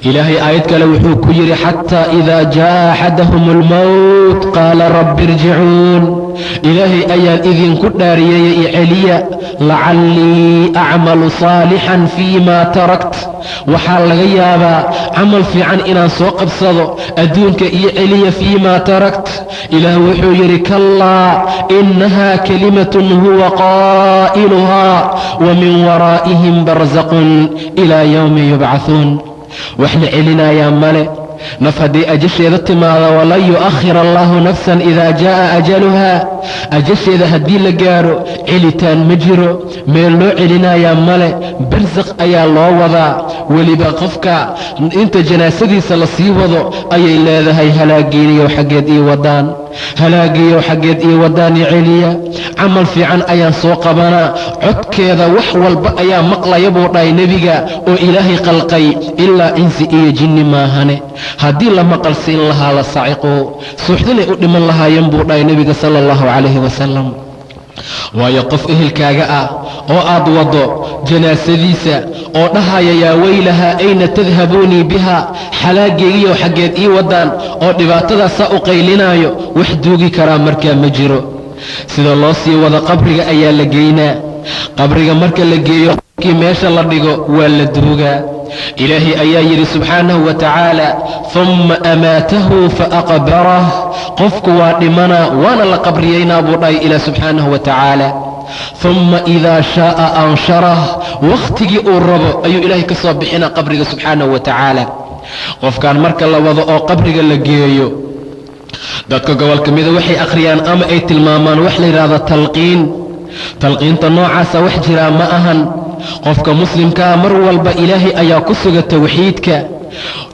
ilaahay aayad kale wuxuu ku yidhi xataa idaa jaa'a axadahum almowt qaala rabbi irjicuun. ilaahay ayaan idinku dhaariyeye i celiya, lacallii acmalu saalixan fii maa tarakt. waxaa laga yaabaa camal fiican inaan soo qabsado, adduunka ii celiya fii maa tarakt. ilaah wuxuu yidhi kallaa innahaa kalimatun huwa qaa'iluhaa wa min waraa'ihim barzaqun ilaa yowmi yubcahuun. wax la celinayaa male. naf haddii ajasheeda timaada, walan yu'akhir allaahu nafsan idaa jaa'a ajaluhaa. ajasheeda haddii la gaaro celitaan ma jiro, meel loo celinayaa male. barsaq ayaa loo wadaa. weliba qofka inta janaasadiisa la sii wado ayay leedahay halaagiiniyow xaggeed ii wadaan, halaagiyow xaggeed ii wadaan i celiya. camal fiican ayaan soo qabanaa. codkeeda wax walba ayaa maqlaya buu dhahay nebiga, oo ilaahay qalqay, ilaa insi iyo jinni maahane. haddii la maqalsiin lahaa la saciquu, suuxdinay u dhiman lahaayeen buu dhahay nebiga sala allahu calayhi wasalam. waayo qof ehelkaaga ah oo aad waddo janaasadiisa oo dhahaya yaa weylahaa ayna tadhabuunii biha, xalaaggeegiyow xaggeed ii waddaan, oo dhibaatadaasaa u qaylinaayo, wax duugi karaa markaa ma jiro. sida loo sii wado qabriga ayaa la geynaa. qabriga marka la geeyo qofkii meesha la dhigo waa la duugaa. ilaahay ayaa yidhi subxaanahu wa tacaala, humma amaatahu faaqbarah. qofku waa dhimanaa waana la qabriyaynaa buu dhahay ilaah subxaanahu wa tacaala. humma idaa shaa'a ansharah. wakhtigii uu rabo ayuu ilaahay ka soo bixinaa qabriga subxaanahu wa tacaala. qofkaan marka la wado oo qabriga la geeyo, dadka gobolka mida waxay akhriyaan ama ay tilmaamaan wax la yidhaahdo talqiin. talqiinta noocaasa wax jiraa ma ahan. qofka muslimkaa mar walba ilaahay ayaa ku suga tawxiidka.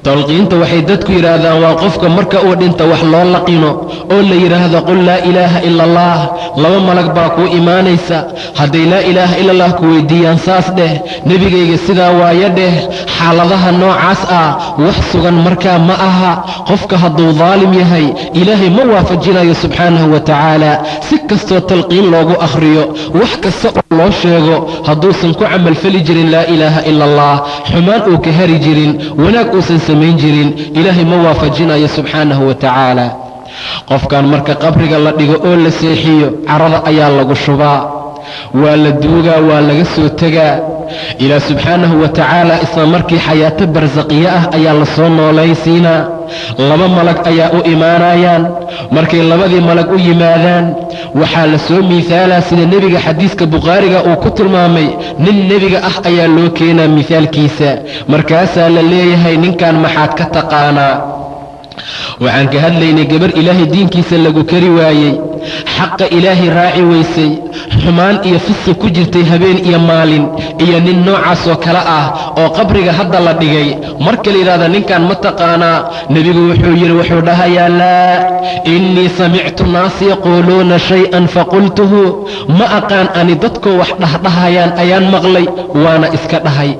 talqiinta waxay dadku yidhaahdaan waa qofka marka uu dhinta wax loo laqino oo la yidhaahdo qul laa ilaaha ila allah. laba malag baa kuu imaanaysa. hadday laa ilaaha ila allah ku weydiiyaan saas dheh, nebigayga sidaa waayo dheh. xaaladaha noocaas ah wax sugan markaa ma aha. qofka hadduu daalim yahay ilaahay ma waafajinayo subxaanahu wa tacaala. si kastoo talqiin loogu akhriyo, wax kasta oo loo sheego, hadduusan ku camalfali jirin laa ilaaha ila allah, xumaan uu ka hari jirin, wanaag uusan samayn jirin, ilaahay ma waafajinayo subxaanahu wa tacaala. qofkan marka qabriga la dhigo oo la seexiyo, carada ayaa lagu shubaa, waa la duugaa, waa laga soo tegaa. ilaah subxaanahu wa tacaala isla markii xayaato barsaqiye ah ayaa la soo noolaysiinaa. laba malag ayaa u imaanayaan. markay labadii malag u yimaadaan, waxaa la soo miisaalaa sida nebiga xadiiska bukhaariga uu ku tilmaamay, nin nebiga ah ayaa loo keenaa miisaalkiisa. markaasaa la leeyahay, ninkan maxaad ka taqaanaa? waxaan ka hadlaynay gabar ilaahay diinkiisa lagu kari waayey, xaqa ilaahay raaci weysay, xumaan iyo fisqi ku jirtay habeen iyo maalin, iyo nin noocaasoo kale ah oo qabriga hadda la dhigay. marka la yidhahda ninkan ma taqaanaa, nebigu wuxuu yidhi, wuxuu dhahayaa laa, innii samictu naasi yaquuluuna shay-an faqultuhu. ma aqaan ani dadkoo wax dhahdhahayaan ayaan maqlay, waana iska dhahay.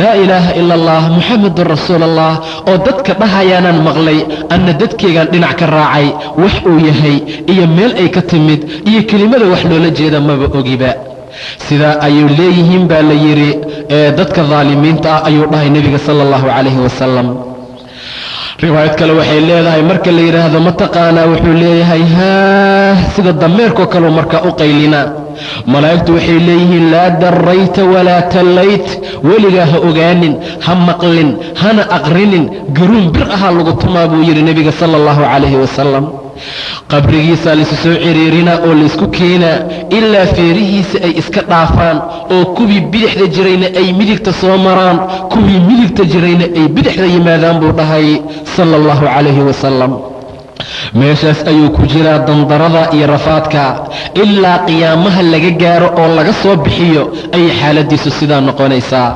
laa ilaaha ila allah muxamedun rasuul allah oo dadka dhahayaanaan maqlay, anna dadkaygaan dhinac ka raacay. wax uu yahay iyo meel ay ka timid iyo kelimada wax loola jeeda maba ogiba. sidaa ayuu leeyihiin baa la yidhi dadka daalimiinta ah ayuu dhahay nebiga sala allahu calayhi wasalam. riwaayad kale waxay leedahay marka la yidhaahdo mataqaanaa wuxuu leeyahay sida dameerkoo kaleu markaa u qaylina. malaa'igtu waxay leeyihiin laa darrayta walaa tallayt, weligaa ha ogaanin, ha maqlin, hana aqrinin, garuun bir ahaa lagu tumaa buu yidhi nebiga sala allahu calayhi wasalam. qabrigiisaa laysu soo ciriirinaa oo laysku keenaa ilaa feerihiisa ay iska dhaafaan, oo kuwii bidixda jirayna ay midigta soo maraan, kuwii midigta jirayna ay bidixda yimaadaan buu dhahay sala allahu calayhi wasalam. meeshaas ayuu ku jiraa dandarada iyo rafaadka ilaa qiyaamaha laga gaaro oo laga soo bixiyo ayay xaaladiisu sidaa noqonaysaa.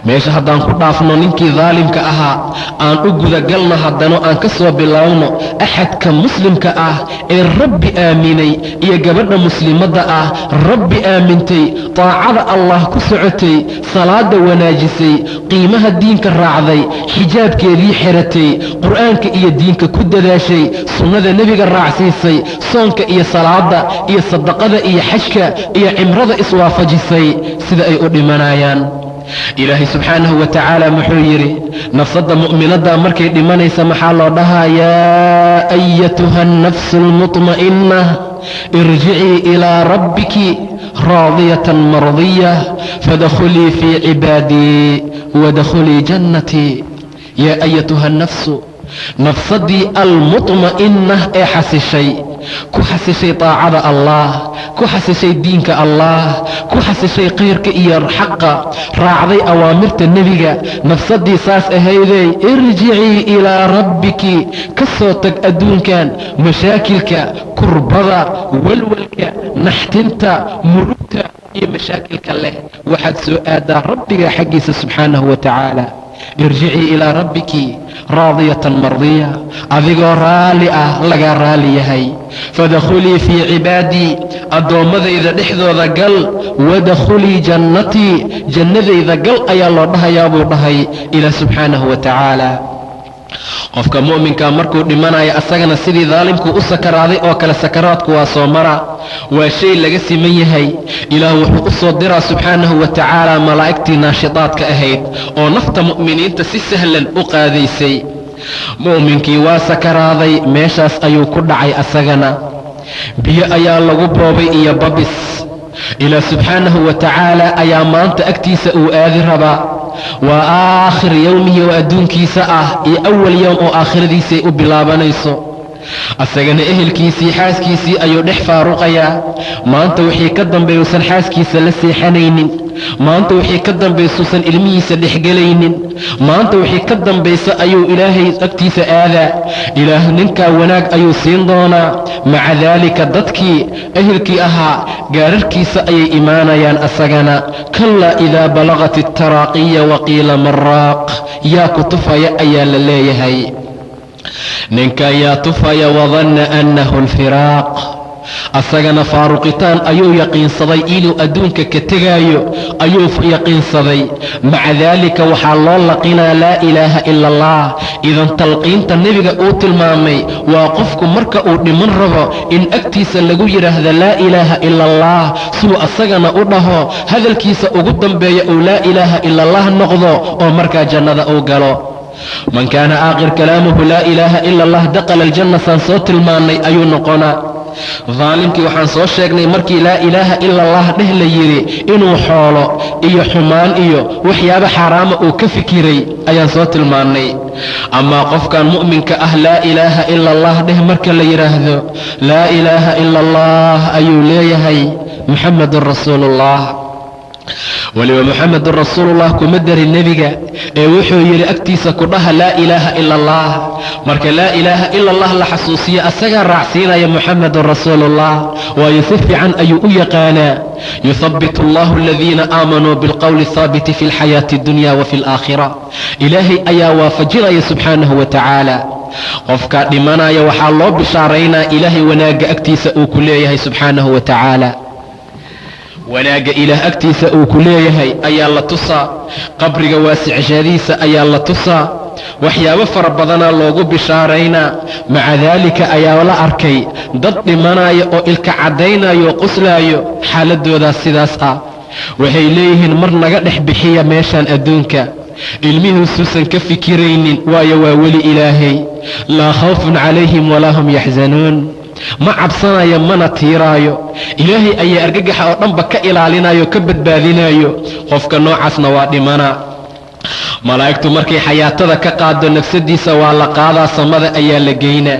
meesha haddaan ku dhaafno ninkii daalimka ahaa, aan u gudagalno haddana aan ka soo bilaawno axadka muslimka ah ee rabbi aaminay iyo gabadha muslimadda ah rabbi aamintay, taacada allah ku socotay, salaada wanaajisay, qiimaha diinka raacday, xijaabkeedii xiratay, qur'aanka iyo diinka ku dadaashay, sunnada nebiga raacsiisay, soonka iyo salaada iyo sadaqada iyo xajka iyo cimrada iswaafajisay, sida ay u dhimanayaan. ilaahay subxaanahu wa tacaala muxuu yidhi nafsadda mu'minadda markay dhimanaysa maxaa loo dhahaa yaa ayatuha annafsu almutma'inna irjicii ilaa rabbiki raadiyatan mardiya fadkhulii fii cibaadii wadkhulii jannatii. yaa ayatuha annafsu, nafsaddii almutma'inna ee xasishay, ku xasishay taacada allah, ku xasishay diinka allah, ku xasishay khayrka iyo xaqa, raacday awaamirta nebiga, nafsaddii saas ahaydey irjicii ilaa rabbiki, ka soo tag adduunkan mashaakilka, kurbada, walwalka, naxtinta, murugta iyo mashaakilka leh, waxaad soo aadaa rabbiga xaggiisa subxaanahu wa tacaala. irjicii ilaa rabbiki raadiyatan mardiya, adigoo raalli ah laga raali yahay. fadkhulii fii cibaadii, addoommadayda dhexdooda gal, wadkhulii jannatii, jannadayda gal ayaa loo dhahayaa buu dhahay ilaah subxaanahu wa tacaala. qofka mu'minkaa markuu dhimanayo asagana sidii daalimku u sakaraaday oo kale sakaraadku waa soo mara, waa shay laga siman yahay. ilaah wuxuu u soo diraa subxaanahu wa tacaala malaa'igtii naashidaadka ahayd oo nafta mu'miniinta si sahlan u qaadaysay. mu'minkii waa sakaraaday, meeshaas ayuu ku dhacay asagana. biyo ayaa lagu boobay iyo babis. ilaah subxaanahu wa tacaala ayaa maanta agtiisa uu aadi rabaa. waa aakhir yowmihi oo adduunkiisa ah iyo awal yowm oo aakhiradiisay u bilaabanayso. asagana ehelkiisii xaaskiisii ayuu dhex faaruqayaa. maanta wixii ka dambeeyuusan xaaskiisa la seexanaynin, maanta wixii ka dambaysuusan ilmihiisa dhexgelaynin, maanta wixii ka dambaysa ayuu ilaahay agtiisa aadaa. ilaah ninkaa wanaag ayuu siin doonaa. maca daalika dadkii ehelkii ahaa gaararkiisa ayay imaanayaan asagana. kallaa idaa balagat itaraaqiya waqiila maraaq, yaa ku tufaya ayaa la leeyahay. ninka yaa tufaya wadanna annahu alfiraaq, asagana faaruqitaan ayuu yaqiinsaday inuu adduunka ka tegaayo ayuu yaqiinsaday. maca daalika waxaa loo laqinaa laa ilaaha ila allah. idan talqiinta nebiga uu tilmaamay waa qofku marka uu dhiman rabo in agtiisa lagu yidhaahdo laa ilaaha ila allah, siduu asagana u dhaho hadalkiisa ugu dambeeya uu laa ilaaha ila allah noqdo oo markaa jannada uu galo. man kaana aakhir kalaamuhu laa ilaaha ila allah dakhala aljanna, saan soo tilmaannay ayuu noqonaa. daalimkii waxaan soo sheegnay markii laa ilaaha ila allah dheh la yidhi inuu xoolo iyo xumaan iyo waxyaabo xaaraama uu ka fikiray ayaan soo tilmaannay. amaa qofkan mu'minka ah laa ilaaha ila allah dheh marka la yidhaahdo laa ilaaha ila allah ayuu leeyahay muxammadun rasuulullah. weliba muxamedun rasuulullah kuma darin nebiga ee wuxuu yidhi agtiisa ku dhaha laa ilaaha ila allah. marka laa ilaaha ila allah la xasuusiyo asagaa raacsiinaya muxamedun rasuulullah, waayo si fiican ayuu u yaqaanaa. yuhabbitu allahu aladiina aamanuu bilqowli haabiti fi lxayaati addunya wa fi alaakhira. ilaahay ayaa waafajinaya subxaanahu wa tacaala. qofka dhimanaya waxaa loo bishaaraynaa ilaahay wanaagga agtiisa uu ku leeyahay subxaanahu wa tacaala. wanaagga ilaah agtiisa uu ku leeyahay ayaa la tusaa. qabriga waasicashadiisa ayaa la tusaa. waxyaabo fara badanaa loogu bishaaraynaa maca daalika ayaa la arkay dad dhimanaya oo ilka caddaynaya oo qoslaayo xaaladoodaas sidaas ah waxay leeyihiin mar naga dhex bixiya meeshaan adduunka ilmihiisuusan ka fikiraynin waayo waa weli ilaahay laa khawfun calayhim walaa hum yaxzanuun ma cabsanayo mana tiiraayo ilaahay ayaa argagaxa oo dhanba ka ilaalinayo ka badbaadinayo qofka noocaasna waa dhimanaa malaa'igtu markay xayaatada ka qaado nafsadiisa waa la qaadaa samada ayaa la geynaa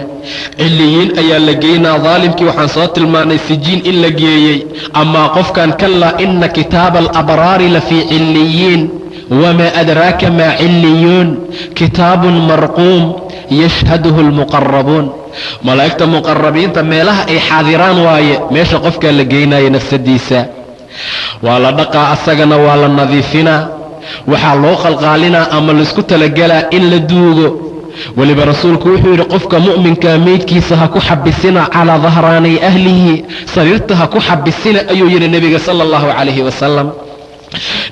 cilliyiin ayaa la geynaa daalimkii waxaan soo tilmaanay sijiin in la geeyey amaa qofkan kallaa inna kitaaba alabraari lafii cilliyiin wamaa adraaka maa cilliyuun kitaabun marquum yashhaduhu almuqarabuun malaa'igta muqarabiinta meelaha ay xaadiraan waaye meesha qofkaa la geynaya nafsadiisa waa la dhaqaa asagana waa la nadiifinaa waxaa loo qalqaalinaa ama laisku talagelaa in la duugo weliba rasuulku wuxuu yidhi qofka mu'minkaa meydkiisa ha ku xabisina calaa dahraanay ahlihi sariirta ha ku xabisina ayuu yidhi nebiga sala allahu calayhi wasalam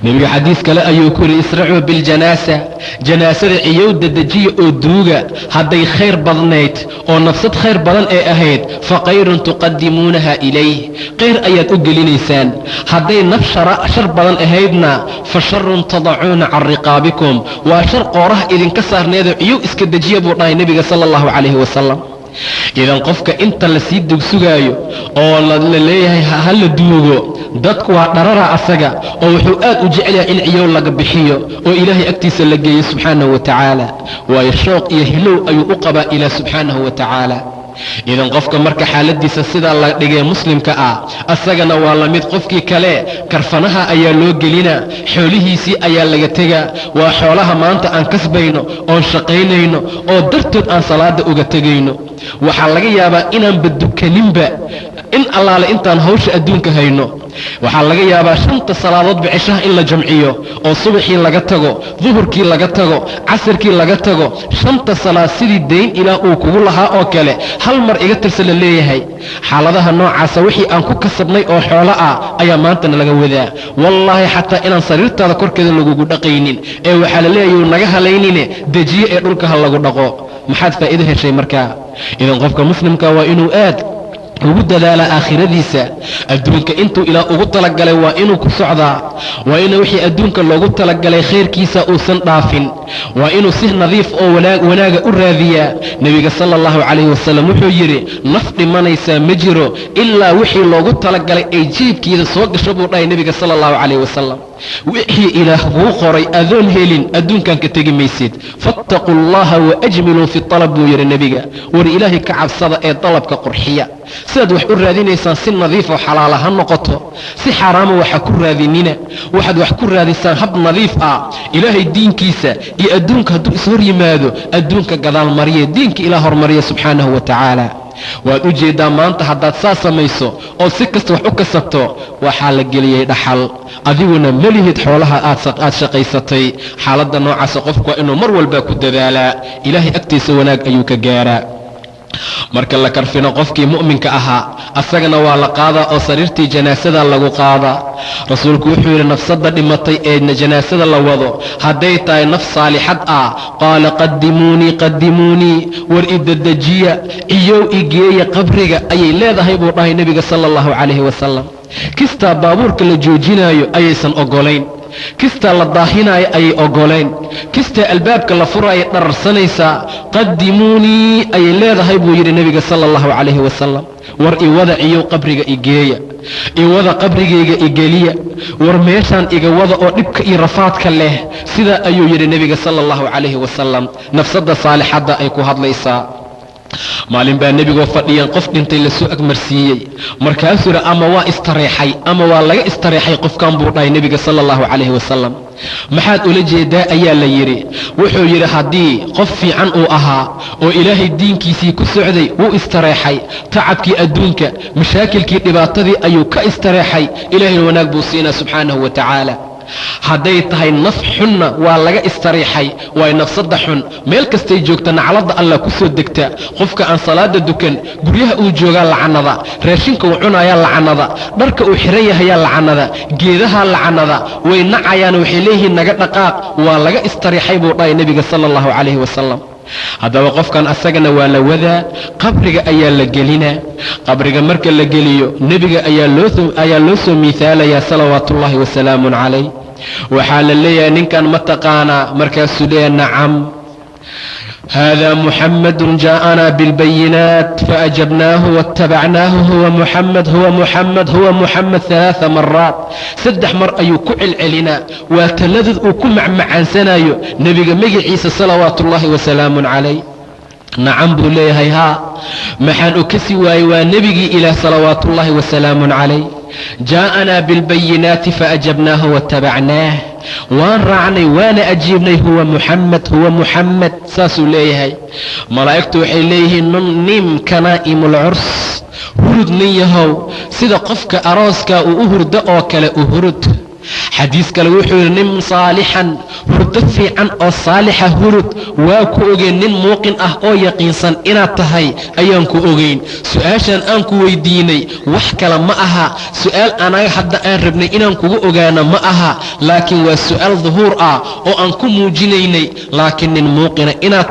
nebiga xadiis kale ayuu ku yidhi isracuu biljanaasa janaasada ciyowda dejiya oo duuga hadday khayr badnayd oo nafsad khayr badan ee ahayd fa kayrun tuqadimuunaha ilayh khayr ayaad u gelinaysaan hadday naf shar badan ahaydna fa sharun tadacuuna can riqaabikum waa shar qooraha idinka saarneedoo ciyow iska dejiya buu dhahay nebiga sala allahu calayhi wasalam idan qofka inta la sii dugsugaayo oo la leeyahay ha la duugo dadku waa dharara asaga oo wuxuu aad u jecel yahay in ciyow laga bixiyo oo ilaahay agtiisa la geeyo subxaanahu wa tacaala waayo shooq iyo hilow ayuu u qabaa ilaah subxaanahu wa tacaala idan qofka marka xaaladiisa sidaa la dhigay muslimka ah asagana waa la mid qofkii kale karfanaha ayaa loo gelinaa xoolihiisii ayaa laga tegaa waa xoolaha maanta aan kasbayno oon shaqaynayno oo dartood aan salaada uga tegayno waxaa laga yaabaa inaanba dukaninba in allaale intaan hawsha adduunka hayno waxaa laga yaabaa 5 salaadoodba cishaha in la jamciyo oo subaxii laga tago duhurkii laga tago casirkii laga tago 5 salaad sidii dayn ilaah uu kugu lahaa oo kale hal mar iga tirsa la leeyahay xaaladaha noocaasa wixii aan ku kasabnay oo xoolo ah ayaa maantana laga wadaa wallaahi xataa inaan sariirtaada korkeeda lagugu dhaqaynin ee waxaa la leeyahay naga halaynine dejiye ee dhulka ha lagu dhaqo maxaad faa'iido heshay markaa idan qofka muslimka waa inuu aad ugu dadaala aakhiradiisa adduunka intuu ilaah ugu talagalay waa inuu ku socdaa waa inuu wixii adduunka loogu talagalay khayrkiisa uusan dhaafin waa inuu si nadiif oo wanaaga u raadiyaa nebiga sala allahu calayhi wasalam wuxuu yidhi naf dhimanaysaa ma jiro ilaa wixii loogu talagalay ay jiibkiida soo gasho buu dhahay nebiga sala allahu calayhi wasalam wixii ilaah kuu qoray adoon helin adduunkan ka tegi maysid fattaquu allaha waajmiluu fi alab buu yidhi nebiga war ilaahay ka cabsada ee dalabka qurxiya sidaad wax u raadinaysaan si nadiif oo xalaala ha noqoto si xaaraama waxa ku raadinina waxaad wax ku raadisaan hab nadiif ah ilaahay diinkiisa iyo adduunka hadduu ishor yimaado adduunka gadaal mariya diinka ilaah hormariya subxaanahu wa tacaala waad u jeeddaa maanta haddaad saa samayso oo si kasta wax u kasabto waxaa la geliyey dhaxal adiguna melihid xoolaha aad shaqaysatay xaaladda noocaasa qofku waa inuu mar walba ku dadaalaa ilaahay agtiisa wanaag ayuu ka gaaraa marka la karfino qofkii mu'minka ahaa asagana waa la qaadaa oo sariirtii janaasada lagu qaadaa rasuulku wuxuu yidhi nafsadda dhimatay ee janaasada la wado hadday tahay naf saalixad ah qaala qadimuunii war idedejiya ciyow igeeya qabriga ayay leedahay buu dhahay nebiga sala allahu calayhi wasalam kistaa baabuurka la joojinaayo ayaysan ogolayn kistaa la daahinaayo ayay ogoleen kistaa albaabka la furaayo dhararsanaysaa qadimuunii ayay leedahay buu yidhi nebiga sala allahu calayhi wasalam war iwada ciyow qabriga igeeya iwada qabrigayga igeliya war meeshaan iga wada oo dhibka iyo rafaadka leh sidaa ayuu yidhi nebiga sala allahu calayhi wasalam nafsadda saalixadda ay ku hadlaysaa maalin baa nebigoo fadhiyan qof dhintay lasoo agmarsiiyey markaasuu yidhi ama waa istareexay ama waa laga istareexay qofkan buu dhahay nebiga sala allahu calayhi wasalam maxaad ula jeedaa ayaa la yidhi wuxuu yidhi haddii qof fiican uu ahaa oo ilaahay diinkiisii ku socday wuu istareexay tacabkii adduunka mashaakilkii dhibaatadii ayuu ka istareexay ilaahayna wanaag buu siinaa subxaanahu wa tacaala hadday tahay naf xunna waa laga istariixay waay nafsada xun meel kastay joogta naclada allah ku soo degta qofka aan salaada dukan guryaha uu joogaa lacanada raashinka uu cunayaa lacanada dharka uu xiran yahayaa lacanada geedaha lacanada way nacayaan waxay leeyihiin naga dhaqaaq waa laga istariixay buu dhahay nebiga sala allahu calayhi wasalam haddaba qofkan asagana waa la wadaa qabriga ayaa la gelinaa qabriga marka la geliyo nebiga ayaa loo soo miihaalayaa salawaatuullaahi wasalaamun calayh waxaa la leeyahay ninkan ma taqaanaa markaasuu leeyahay nacam هذا محمد جاءنا بالبينات فأجبناه واتبعناه هو محمد هو محمد هو محمد 3 مرات 3 مر أيو كعل علنا وتلذذ وكمع عن سنايو نبي عيسى صلوات الله وسلام عليه نعم بوليه ها محن أكسي ونبي إلى صلوات الله وسلام عليه جاءنا بالبينات فأجبناه واتبعناه وان رعني وانا أجيبني هو محمد ساسو ليه ملائكته إليه نم كنائم العرس هرد نيهو سيدا قفك أراسك وأهرد أوكل أهرد حديث kale wuxuu yiri nin saalihan hurdo fiican oo saalixa hurud waa ku ogeyn nin muuqin ah oo yaqiinsan inaad tahay ayaan ku ogeyn su'aashan aan ku weydiinay wax kale ma aha su'aal anaga hadda aan rabnay inaan kugu ogaano ma aha laakiin waa su'aal dhuhuur ah oo aan ku muujinaynay laakiin nin muuqina inaad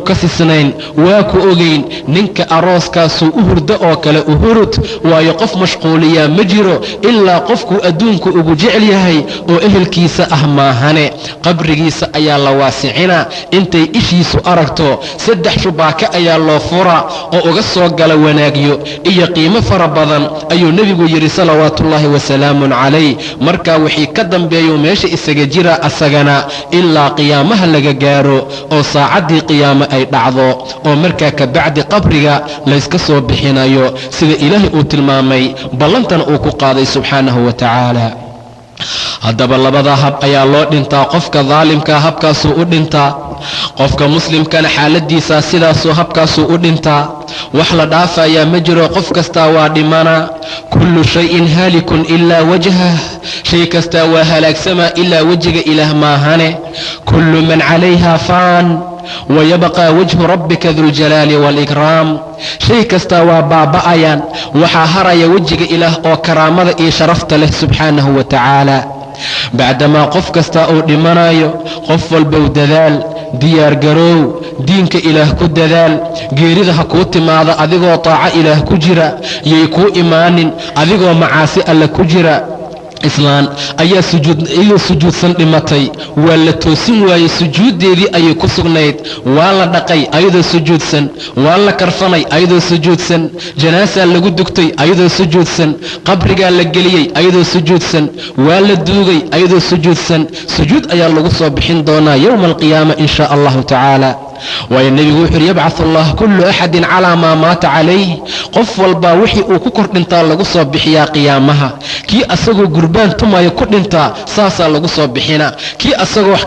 kasisnayn waa ku ogeyn ninka arooskaasuu u hurdo oo kale u hurud waayo qof mashquuliyaa ma jiro ilaa qofkuu adduunku ugu jecel yahay oo ehelkiisa ah maahane qabrigiisa ayaa la waasicinaa intay ishiisu aragto 3 shubaaka ayaa loo fura oo uga soo gala wanaagyo iyo qiimo fara badan ayuu nebigu yidhi salawaatullaahi wasalaamun calayh markaa wixii ka dambeeyo meesha isaga jira asagana ilaa qiyaamaha laga gaaro oo saacaddii qiyaama ay dhacdo oo markaa ka bacdi qabriga la iska soo bixinayo sida ilaahay uu tilmaamay ballantan uu ku qaaday subxaanahu wa tacaala haddaba labada hab ayaa loo dhintaa qofka daalimka habkaasuu u dhintaa qofka muslimkana xaaladiisa sidaasuu habkaasuu u dhintaa wax la dhaafayaa ma jiro qof kastaa waa dhimana kullu shayin haalikun ilaa wajhah shay kastaa waa halaagsamaa ilaa wejiga ilaah maahane kullu man calayha faan ويبقى وجه ربك ذو الجلال والإكرام شيء كستا وبابايان وحاهر يوجه إله وكرامة إي شرفت له سبحانه وتعالى بعدما قف كستا أو لمنايو قف البودذال ديار قرو دينك إله كدذال قيريدها كوت ماذا أذيقو طاعة إله كجرا يكو إيمان أذيقو معاسي ألا كجرا islaan ayaa sujuudsan dhimatay waa la toosin waayey sujuuddeedii ayay ku sugnayd waa la dhaqay ayadoo sujuudsan waa la karfanay ayadoo sujuudsan janaasaa lagu dugtay ayadoo sujuudsan qabrigaa la geliyey ayadoo sujuudsan waa la duugay ayadoo sujuudsan sujuud ayaa lagu soo bixin doonaa yowma alqiyaama in shaa allahu tacaala waayo nebigu wuxuu yidhi yabcathu allah kullu axadin calaa maa maata calayh qof walbaa wixii uu ku kor dhintaa lagu soo bixiyaa qiyaamaha kii asagoo gurbaan tumayo ku dhintaa saasaa lagu soo bixina kii asagoo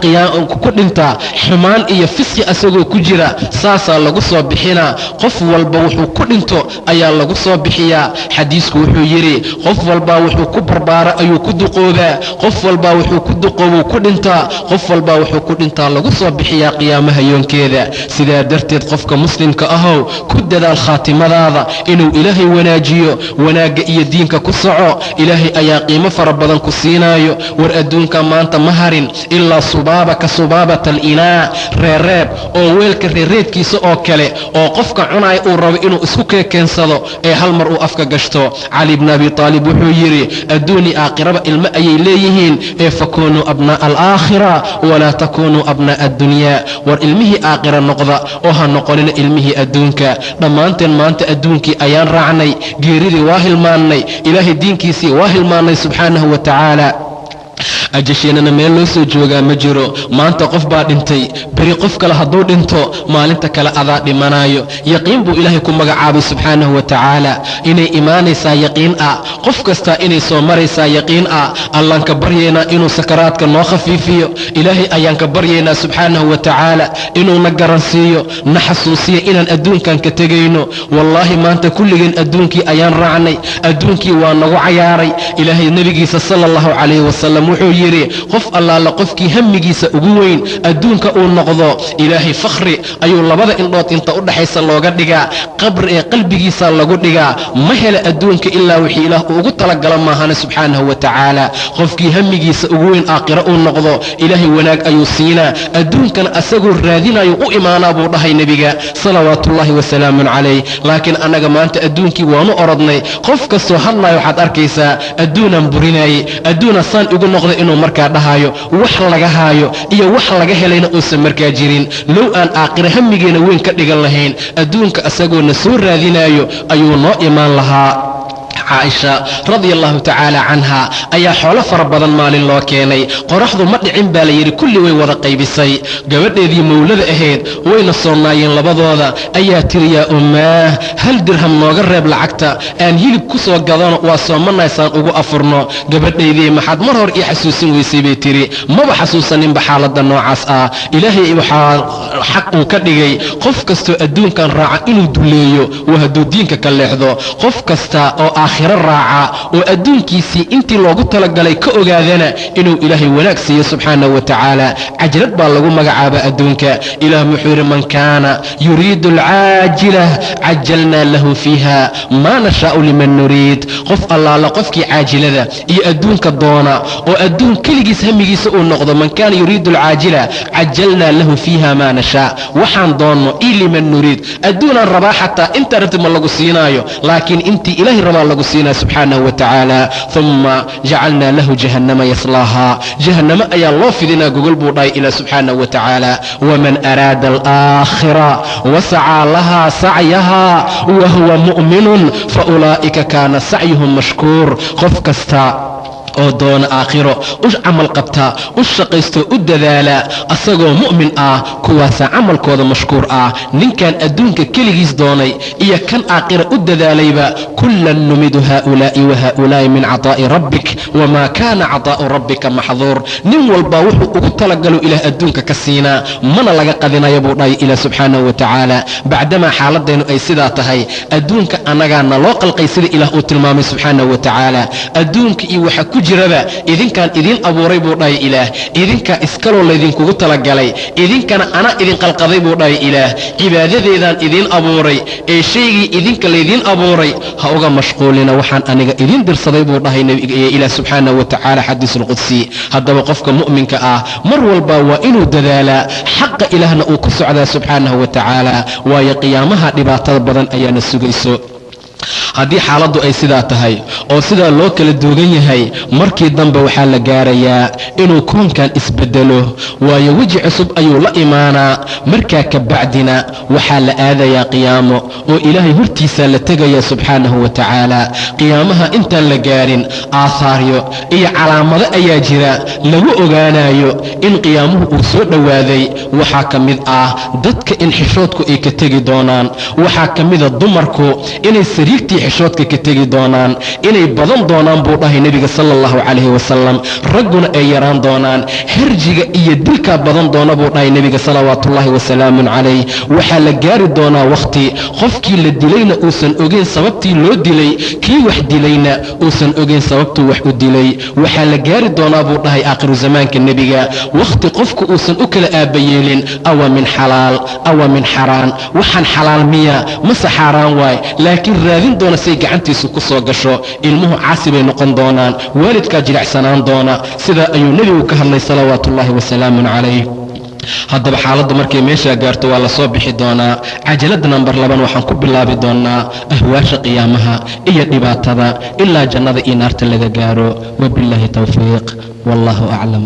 ku dhintaa xumaan iyo fisqi asagoo ku jira saasaa lagu soo bixina qof walba wuxuu ku dhinto ayaa lagu soo bixiyaa xadiisku wuxuu yidhi qof walbaa wuxuu ku barbaara ayuu ku duqoobaa qof walbaa wuxuu ku duqoobuu ku dhintaa qof walbaa wuxuu ku dhintaa lagu soo bixiyaa qiyaamaha yoonkeeda sidaa darteed qofka muslimka ahow ku dadaal khaatimadaada inuu ilaahay wanaajiyo wanaagga iyo diinka ku soco ilaahay ayaa qiimo fara badan ku siinaayo war adduunka maanta ma harin ilaa subaabaka subaabata alinaa reereeb oo weelka reereedkiisa oo kale oo qofka cunaaya uu rabo inuu isku keensado ee hal mar uu afka gashto cali bn abi aalib wuxuu yidhi adduuni aakhiraba ilmo ayay leeyihiin ee fakunuu abnaa'a alaakhira walaa takunuu abnaa'a addunyaa war ilmihii aakhira noqda oo ha noqonina ilmihii adduunka dhammaanteen maanta adduunkii ayaan raacnay geeridii waa hilmaannay ilaahay diinkiisii waa hilmaannay subxaanahu wa tacaala ajasheenana meel loo soo joogaa ma jiro. maanta qof baa dhintay, beri qof kale hadduu dhinto maalinta kale adaa dhimanayo. yaqiin buu ilaahay ku magacaabay subxaanahu wa tacaala inay imaanaysaa yaqiin ah, qof kastaa inay soo maraysaa yaqiin ah. allaan ka baryaynaa inuu sakaraadka noo khafiifiyo. ilaahay ayaan ka baryaynaa subxaanahu wa tacaala inuu na garansiiyo, na xasuusiyo inaan adduunkan ka tegayno. wallaahi maanta kulligeen adduunkii ayaan raacnay, adduunkii waa nagu cayaaray. ilaahay nebigiisa sala allahu calayhi wasalam wuxuu yidhi qof allaala qofkii hamigiisa ugu weyn adduunka uu noqdo, ilaahay fakhri ayuu labada indhood inta u dhaxaysa looga dhigaa, qabri ee qalbigiisa lagu dhigaa. ma hela adduunka ilaa wixii ilaah uu ugu talagala maahane subxaanahu wa tacaala. qofkii hamigiisa ugu weyn aakhiro uu noqdo, ilaahay wanaag ayuu siinaa. adduunkana asagoo raadinayo u imaanaa buu dhahay nebiga salawaatullaahi wasalaamun calayh. laakiin annaga maanta adduunkii waanu orodnay. qof kastoo hadlayo waxaad arkaysaa adduunaan burinaayey, adduuna saan igu noqda inuu markaa dhahayo. wax laga haayo iyo wax laga helayna uusan markaa jirin. low aan aakhiro hamigeena weyn ka dhigan lahayn, adduunka asagoo na soo raadinaayo ayuu noo imaan lahaa. caaisha radia allahu tacaala canha ayaa xoolo fara badan maalin loo keenay. qoraxdu ma dhicin baa la yidhi, kulli way wada qaybisay. gabadheedii mawlada ahayd wayna soonaayeen labadooda, ayaa tiri yaa ummaah hal dirham nooga reeb lacagta aan hilib ku soo gadano, waa soomanaysaan ugu afurno. gabadhaydii maxaad mar hor ii xasuusin weysay bay tiri. maba xasuusaninba xaaladda noocaas ah. ilaahay waxaa xaq uu ka dhigay qof kastoo adduunkan raaca inuu duleeyo, waa hadduu diinka ka leexdo. qof kasta oo aakhiro raaca oo adduunkiisii intii loogu talagalay ka ogaadana inuu ilaahay wanaag siiyo subxaanahu wa tacaala. cajalad baa lagu magacaabaa adduunka. ilaah wuxuu yidhi man kaana yuriidu alcaajila cajalnaa lahu fiiha maa nashaa'u liman nuriid. qof allaala qofkii caajilada iyo adduunka doona oo adduun keligiis hamigiisa uu noqdo, man kaana yuriidu alcaajila cajalnaa lahu fiiha maa nashaa, waxaan doonno io liman nuriid. adduunaan rabaa xataa intaa rabti ma lagu siinaayo, laakiin intii ilaahay rabaa lagu siinaa subxaanahu wa tacaala. uma jacalnaa lahu jahannama yaslaahaa, jahannamo ayaa loo fidinaa gogol buu dhahay ilaa subxaanahu wa tacaala. waman araada alaakhira wasacaa lahaa sacyahaa wa huwa mu'minun faulaa'ika kaana sacyuhum mashkuur. qof kasta oo doona aakhiro u camal qabta, u shaqaysto, u dadaala asagoo mu'min ah, kuwaasaa camalkooda mashkuur ah. ninkan adduunka keligiis doonay iyo kan aakhira u dadaalayba, kullan numidu haa'ulaa'i wa haa'ulaa'i min cataa'i rabbik wamaa kaana cataa'u rabbika maxduur. nin walbaa wuxuu ugu talagalo ilaah adduunka ka siinaa, mana laga qadinaya buu dhahay ilaah subxaanahu wa tacaala. bacdamaa xaaladaynu ay sidaa tahay, adduunka annagaana loo qalqay sida ilaah uu tilmaamay subxaanahu wa tacaala. adduunka iyo waxa ku jiraba idinkaan idin abuuray buu dhahay ilaah, idinkaa iskaloo laydinkugu talagalay, idinkana anaa idin qalqaday buu dhahay ilaah. cibaadadeedaan idin abuuray ee shaygii idinka laydin abuuray ha uga mashquulina, waxaan aniga idin dirsaday buu dhahay ilaah subxaanahu wa tacaala xadiisulqudsi. haddaba qofka mu'minka ah mar walba waa inuu dadaalaa, xaqa ilaahna uu ku socdaa subxaanahu wa tacaala, waayo qiyaamaha dhibaatada badan ayaana sugayso. haddii xaaladdu ay sidaa tahay oo sidaa loo kala duugan yahay, markii dambe waxaa la gaarayaa inuu koonkan isbedelo, waayo weji cusub ayuu la imaanaa. markaa ka bacdina waxaa la aadayaa qiyaamo oo ilaahay hortiisaa la tegaya subxaanahu wa tacaala. qiyaamaha intaan la gaarin aahaaryo iyo calaamado ayaa jira lagu ogaanayo in qiyaamuhu uu soo dhowaaday. waxaa ka mid ah dadka in xishoodku ay ka tegi doonaan, waxaa ka mida dumarku inay sariigtii xishoodka ka tegi doonaan, inay badan doonaan buu dhahay nebiga sala allahu calayhi wasalam. ragguna ay yaraan doonaan, herjiga iyo dilkaa badan doona buu dhahay nebiga salawaatullaahi wasalaamun calayh. waxaa la gaari doonaa wakhti qofkii la dilayna uusan ogeyn sababtii loo dilay, kii wax dilayna uusan ogeyn sababtuu wax u dilay. waxaa la gaari doonaa buu dhahay aakhiru zamaanka nebiga wakhti qofku uusan u kala aabayeelin, awa min xalaal awa min xaraan, waxaan xalaal miya mase xaaraan waay, laakiin raadin doona say gacantiisu ku soo gasho. ilmuhu caasi bay noqon doonaan, waalidkaa jilicsanaan doona. sidaa ayuu nebigu ka hadlay salawaatullaahi wasalaamun calayh. haddaba xaaladdu markay meeshaa gaarto waa la soo bixi doonaa. cajalada nambar 2 waxaan ku bilaabi doonaa ahwaasha qiyaamaha iyo dhibaatada ilaa jannada iyo naarta laga gaaro. wabilaahi tawfiiq, wallaahu aclam.